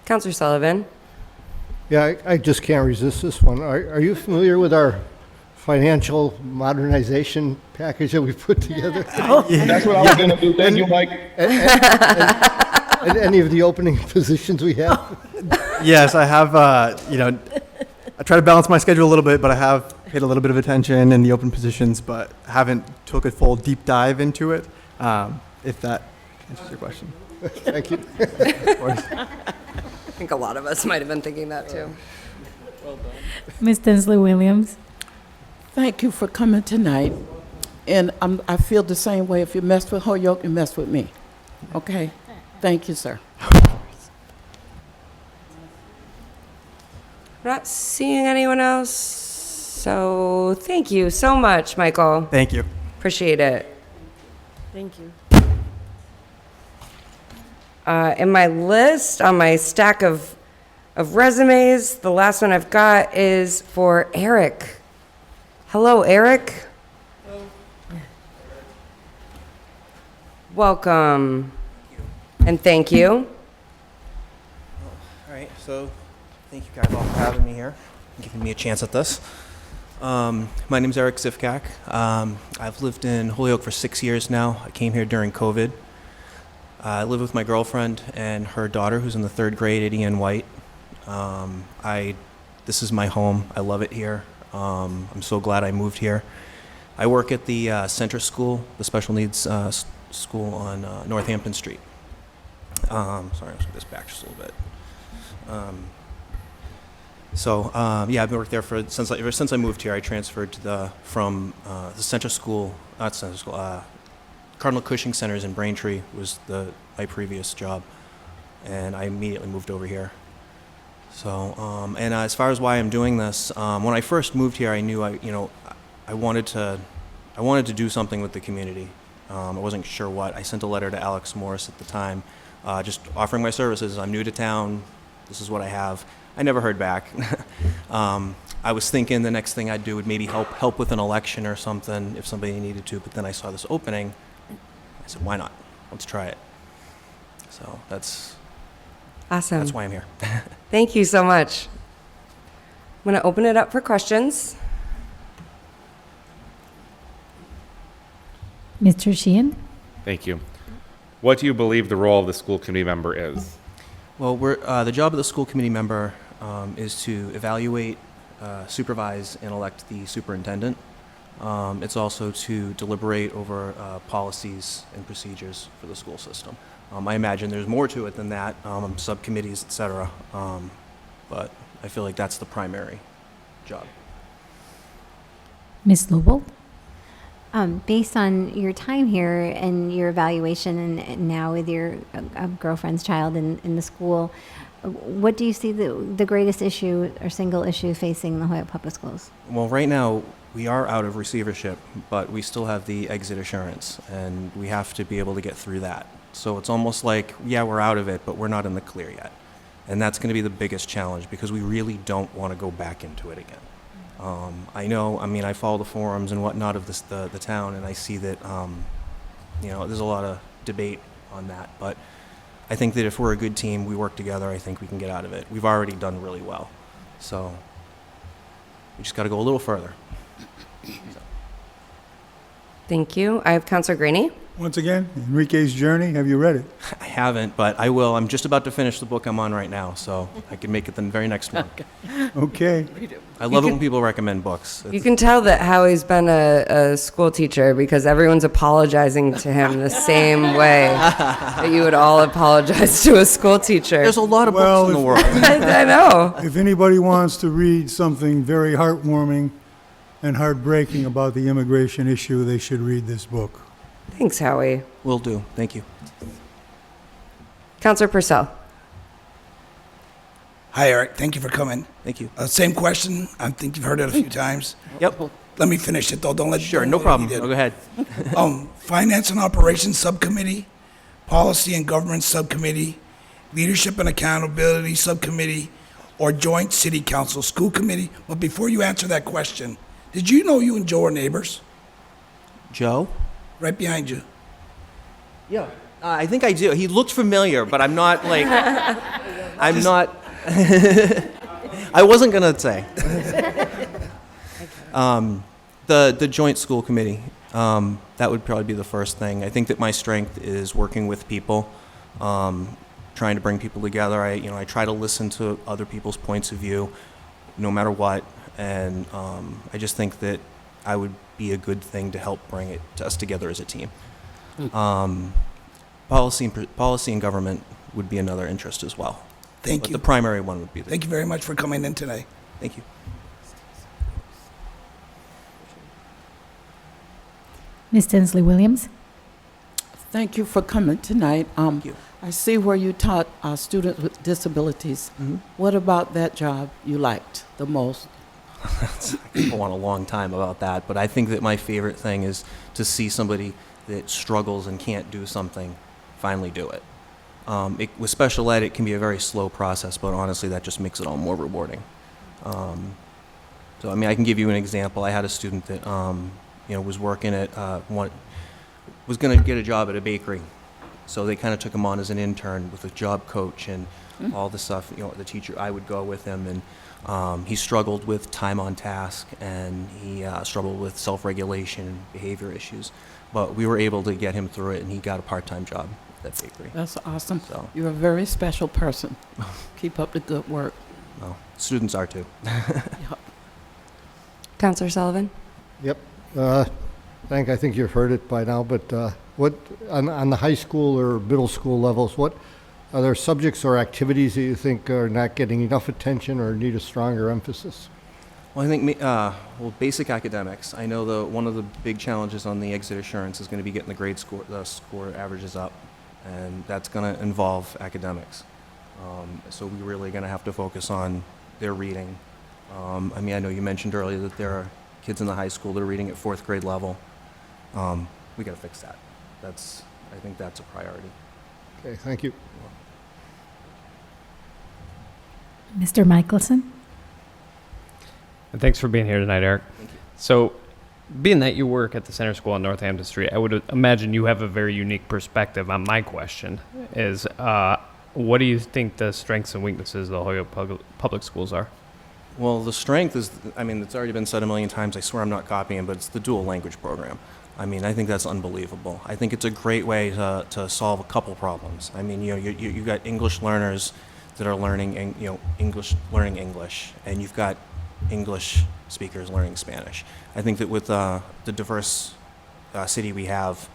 Counselor Sullivan? Yeah, I just can't resist this one. Are you familiar with our financial modernization package that we put together? That's what I was gonna do, thank you, Mike. And any of the opening positions we have? Yes, I have, I try to balance my schedule a little bit, but I have paid a little bit of attention in the open positions, but haven't took a full deep dive into it. If that answers your question. Thank you. Of course. I think a lot of us might have been thinking that too. Ms. Tinsley Williams. Thank you for coming tonight. And I feel the same way. If you mess with Holyoke, you mess with me. Okay? Thank you, sir. Not seeing anyone else. So thank you so much, Michael. Thank you. Appreciate it. Thank you. In my list, on my stack of resumes, the last one I've got is for Eric. Hello, Eric. Hello. Welcome. And thank you. All right, so thank you guys all for having me here and giving me a chance at this. My name's Eric Zifkak. I've lived in Holyoke for 6 years now. I came here during COVID. I live with my girlfriend and her daughter, who's in the 3rd grade at Ian White. This is my home. I love it here. I'm so glad I moved here. I work at the Center School, the special needs school on Northampton Street. Sorry, I'm just going this back just a little bit. Yeah, I've been working there ever since I moved here. I transferred to from the Center School, not Center School, Cardinal Cushing Centers in Braintree was my previous job, and I immediately moved over here. So, and as far as why I'm doing this, when I first moved here, I knew I wanted to do something with the community. I wasn't sure what. I sent a letter to Alex Morris at the time, just offering my services. I'm new to town. This is what I have. I never heard back. I was thinking the next thing I'd do would maybe help with an election or something if somebody needed to. But then I saw this opening. I said, why not? Let's try it. So that's awesome. That's why I'm here. Thank you so much. I'm going to open it up for questions. Mr. Sheehan. Thank you. What do you believe the role of the school committee member is? Well, the job of the school committee member is to evaluate, supervise, and elect the superintendent. It's also to deliberate over policies and procedures for the school system. I imagine there's more to it than that, subcommittees, et cetera, but I feel like that's the primary job. Ms. Lobel. Based on your time here and your evaluation and now with your girlfriend's child in the school, what do you see the greatest issue or single issue facing the Holyoke Public Schools? Well, right now, we are out of receivership, but we still have the exit assurance, and we have to be able to get through that. So it's almost like, yeah, we're out of it, but we're not in the clear yet. And that's going to be the biggest challenge because we really don't want to go back into it again. I follow the forums and whatnot of the town, and I see that, there's a lot of debate on that. But I think that if we're a good team, we work together, I think we can get out of it. We've already done really well. So we just got to go a little further. Thank you. I have Counselor Graney. Once again, Enrique's Journey, have you read it? I haven't, but I will. I'm just about to finish the book I'm on right now, so I can make it the very next one. Okay. I love it when people recommend books. You can tell that Howie's been a school teacher because everyone's apologizing to him the same way that you would all apologize to a school teacher. There's a lot of books in the world. I know. If anybody wants to read something very heartwarming and heartbreaking about the immigration issue, they should read this book. Thanks, Howie. Will do. Thank you. Counselor Purcell. Hi, Eric. Thank you for coming. Thank you. Same question. I think you've heard it a few times. Yep. Let me finish it, though. Don't let Sure, no problem. Go ahead. Finance and Operations Subcommittee, Policy and Government Subcommittee, Leadership and Accountability Subcommittee, or Joint City Council School Committee. But before you answer that question, did you know you and Joe are neighbors? Joe? Right behind you. Yeah. I think I do. He looked familiar, but I'm not like, I'm not, I wasn't going to say. The joint school committee, that would probably be the first thing. I think that my strength is working with people, trying to bring people together. I try to listen to other people's points of view. no matter what. And I just think that I would be a good thing to help bring us together as a team. Policy and government would be another interest as well. Thank But you. the primary one would be Thank you very much for coming in today. Thank you. Ms. Tinsley Williams? Thank you for coming tonight. you. I see where you taught students with disabilities. What about that job you liked the most? I could go on a long time about that, but I think that my favorite thing is to see somebody that struggles and can't do something finally do it. With special ed, it can be a very slow process, but honestly, that just makes it all more rewarding. So, I mean, I can give you an example. I had a student that, was working at was going to get a job at a bakery, so they kind of took him on as an intern with a job coach and all the stuff. The teacher, I would go with him, and he struggled with time on task, and he struggled with self-regulation and behavior issues. But we were able to get him through it, and he got a part-time job at that bakery. That's awesome. So. You're a very special person. Keep up the good work. Well, students are too. Counselor Sullivan? Yep. I think you've heard it by now, but what on the high school or middle school levels, what are there subjects or activities that you think are not getting enough attention or need a stronger emphasis? Well, I think basic academics. I know one of the big challenges on the exit assurance is going to be getting the score averages up, and that's going to involve academics. So we're really going to have to focus on their reading. I know you mentioned earlier that there are kids in the high school that are reading at 4th grade level. We got to fix that. I think that's a priority. Okay, thank you. Mr. Michelson? And thanks for being here tonight, Eric. Thank you. So, being that you work at the Center School on Northampton Street, I would imagine you have a very unique perspective on my question is, what do you think the strengths and weaknesses of the Holyoke public schools are? Well, the strength is, it's already been said a million times. I swear I'm not copying, but it's the dual language program. I think that's unbelievable. I think it's a great way to solve a couple problems. You've got English learners that are learning, learning English, and you've got English speakers learning Spanish. I think that with the diverse city we have,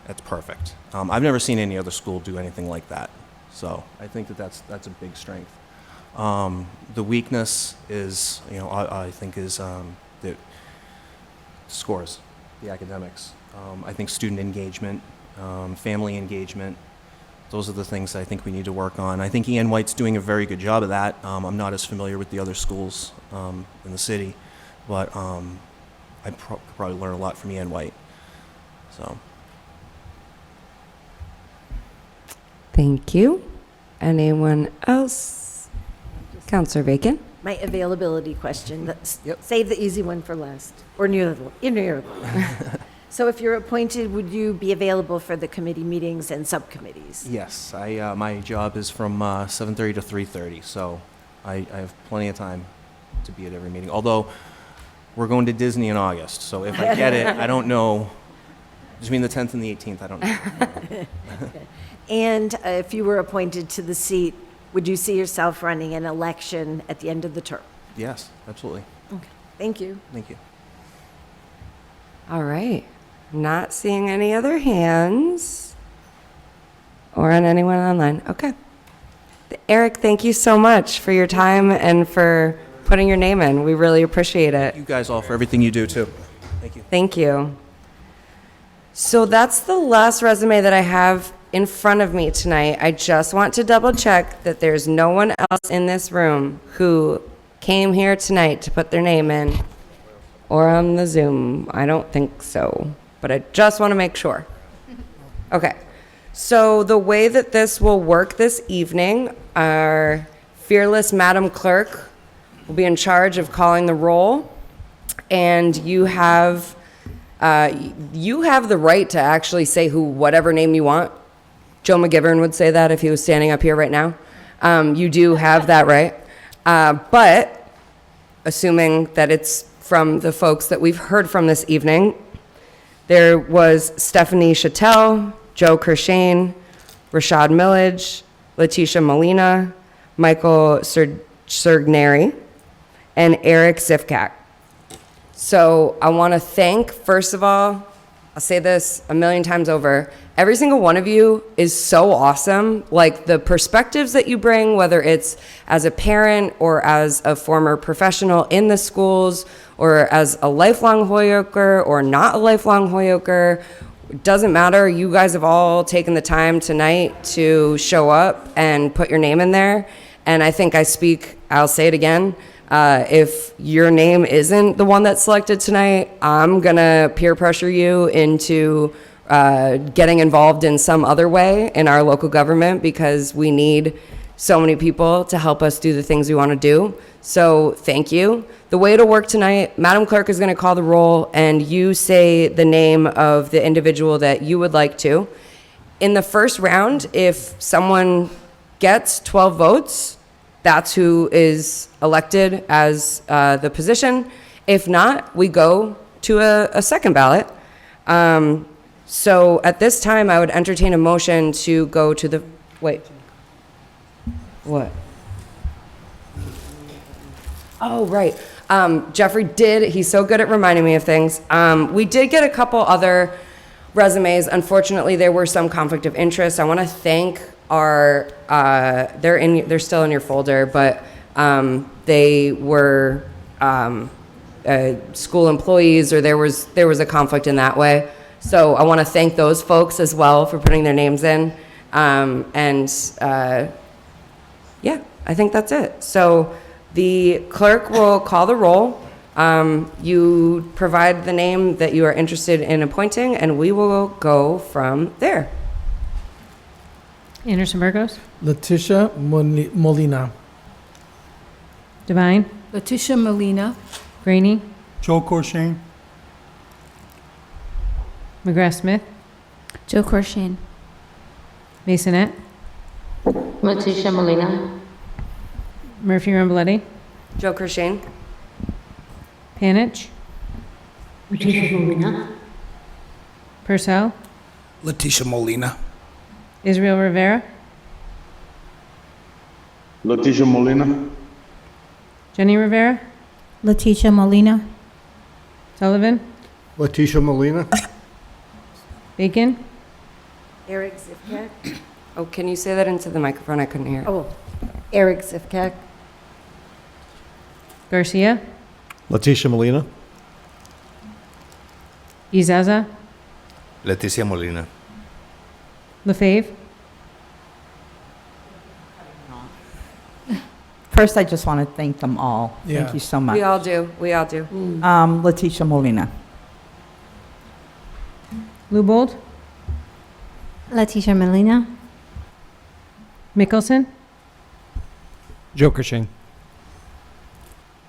that's perfect. I've never seen any other school do anything like that. So I think that's a big strength. The weakness is, I think is the scores, the academics. I think student engagement, family engagement, those are the things I think we need to work on. I think Ian White's doing a very good job of that. I'm not as familiar with the other schools in the city, but I could probably learn a lot from Ian White. So. Thank you. Anyone else? Counselor Bacon? My availability question. Save the easy one for last, or near the end. So if you're appointed, would you be available for the committee meetings and subcommittees? Yes, my job is from 7:30 to 3:30, so I have plenty of time to be at every meeting. Although we're going to Disney in August, so if I get it, I don't know. Between the 10th and the 18th, I don't know. Okay. And if you were appointed to the seat, would you see yourself running an election at the end of the term? Yes, absolutely. Okay. Thank you. Thank you. All right. Not seeing any other hands or on anyone online. Okay. Eric, thank you so much for your time and for putting your name in. We really appreciate it. You guys all for everything you do, too. Thank you. Thank you. So that's the last resume that I have in front of me tonight. I just want to double check that there's no one else in this room who came here tonight to put their name in or on the Zoom. I don't think so, but I just want to make sure. Okay. So the way that this will work this evening, our fearless Madam Clerk will be in charge of calling the roll, and you have the right to actually say whatever name you want. Joe McGivern would say that if he was standing up here right now. You do have that right. But assuming that it's from the folks that we've heard from this evening, there was Stephanie Chattel, Joe Kershane, Rashad Millage, Letitia Molina, Michael Sergneri, and Eric Zifkak. So I want to thank, first of all, I'll say this a million times over, every single one of you is so awesome. Like the perspectives that you bring, whether it's as a parent or as a former professional in the schools or as a lifelong Holyoker or not a lifelong Holyoker, it doesn't matter. You guys have all taken the time tonight to show up and put your name in there. And I think I'll say it again. If your name isn't the one that's selected tonight, I'm gonna peer pressure you into getting involved in some other way in our local government because we need so many people to help us do the things we want to do. So thank you. The way to work tonight, Madam Clerk is gonna call the roll and you say the name of the individual that you would like to. In the first round, if someone gets 12 votes, that's who is elected as the position. If not, we go to a second ballot. So at this time, I would entertain a motion to go to the, wait. What? Oh, right. Jeffrey he's so good at reminding me of things. We did get a couple other resumes. Unfortunately, there were some conflict of interest. I want to thank they're still in your folder, but they were school employees, or there was a conflict in that way. So I want to thank those folks as well for putting their names in. Yeah, I think that's it. So the clerk will call the roll. You provide the name that you are interested in appointing, and we will go from there. Anderson Burgos. Letitia Molina. Devine. Letitia Molina. Graney. Joe Corshane. McGrath Smith. Joe Corshane. Masonette. Letitia Molina. Murphy Ramboletti. Joe Kershane. Panich. Letitia Molina. Purcell. Letitia Molina. Israel Rivera. Letitia Molina. Jenny Rivera. Letitia Molina. Sullivan. Letitia Molina. Bacon. Eric Zifkak. Oh, can you say that into the microphone? I couldn't hear. Oh, Eric Zifkak. Garcia. Letitia Molina. Izaza. Leticia Molina. Lefebvre. First, I just want to thank them all. Yeah. Thank you so much. We all do. We all do. Letitia Molina. Lubold. Letitia Molina. Mickelson. Joe Kershane.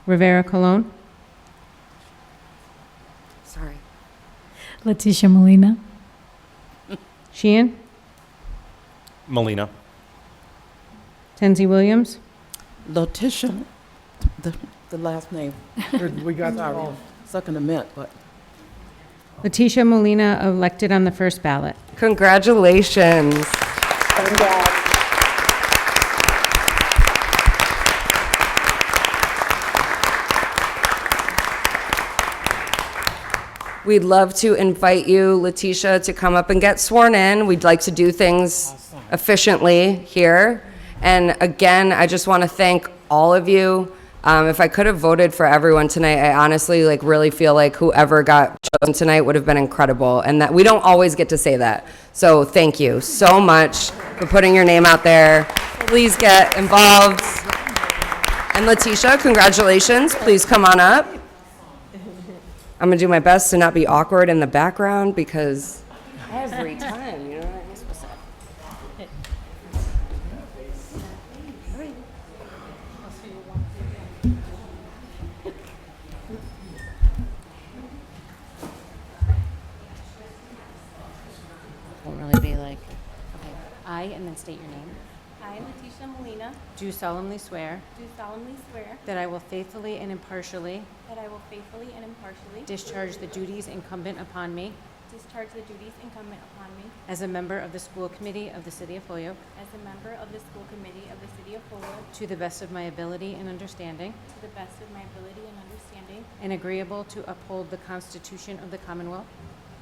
Rivera Colon. Sorry. Letitia Molina. Sheehan. Molina. Tenzie Williams. Letitia, the last name. We got that Sorry, wrong. stuck in a mint, but. Letitia Molina elected on the first ballot. Congratulations. We'd love to invite you, Letitia, to come up and get sworn in. We'd like to do things efficiently here. And again, I just want to thank all of you. If I could have voted for everyone tonight, I honestly really feel like whoever got chosen tonight would have been incredible, and that we don't always get to say that. So thank you so much for putting your name out there. Please get involved. And Letitia, congratulations. Please come on up. I'm gonna do my best to not be awkward in the background because every time, you know what I'm supposed to. Won't really be like, okay, I, and then state your name. I, Letitia Molina, Do solemnly swear do solemnly swear that I will faithfully and impartially that I will faithfully and impartially discharge the duties incumbent upon me discharge the duties incumbent upon me as a member of the School Committee of the City of Holyoke as a member of the School Committee of the City of Holyoke to the best of my ability and understanding, to the best of my ability and understanding, and agreeable to uphold the Constitution of the Commonwealth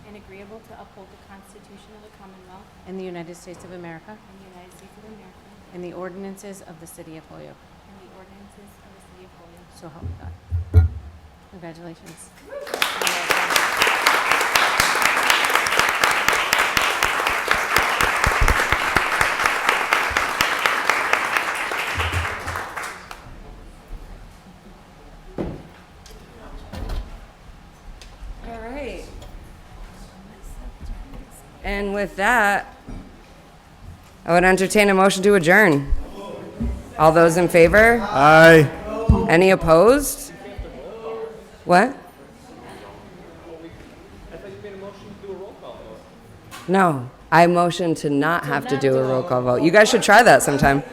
and agreeable to uphold the Constitution of the Commonwealth and the United States of America and the United States of America and the ordinances of the City of Holyoke. and the ordinances of the City of Holyoke. So help me God. Congratulations. All right. And with that, I would entertain a motion to adjourn. All those in favor? Aye. Any opposed? What? No, I motion to not have to do a roll call vote. You guys should try that sometime.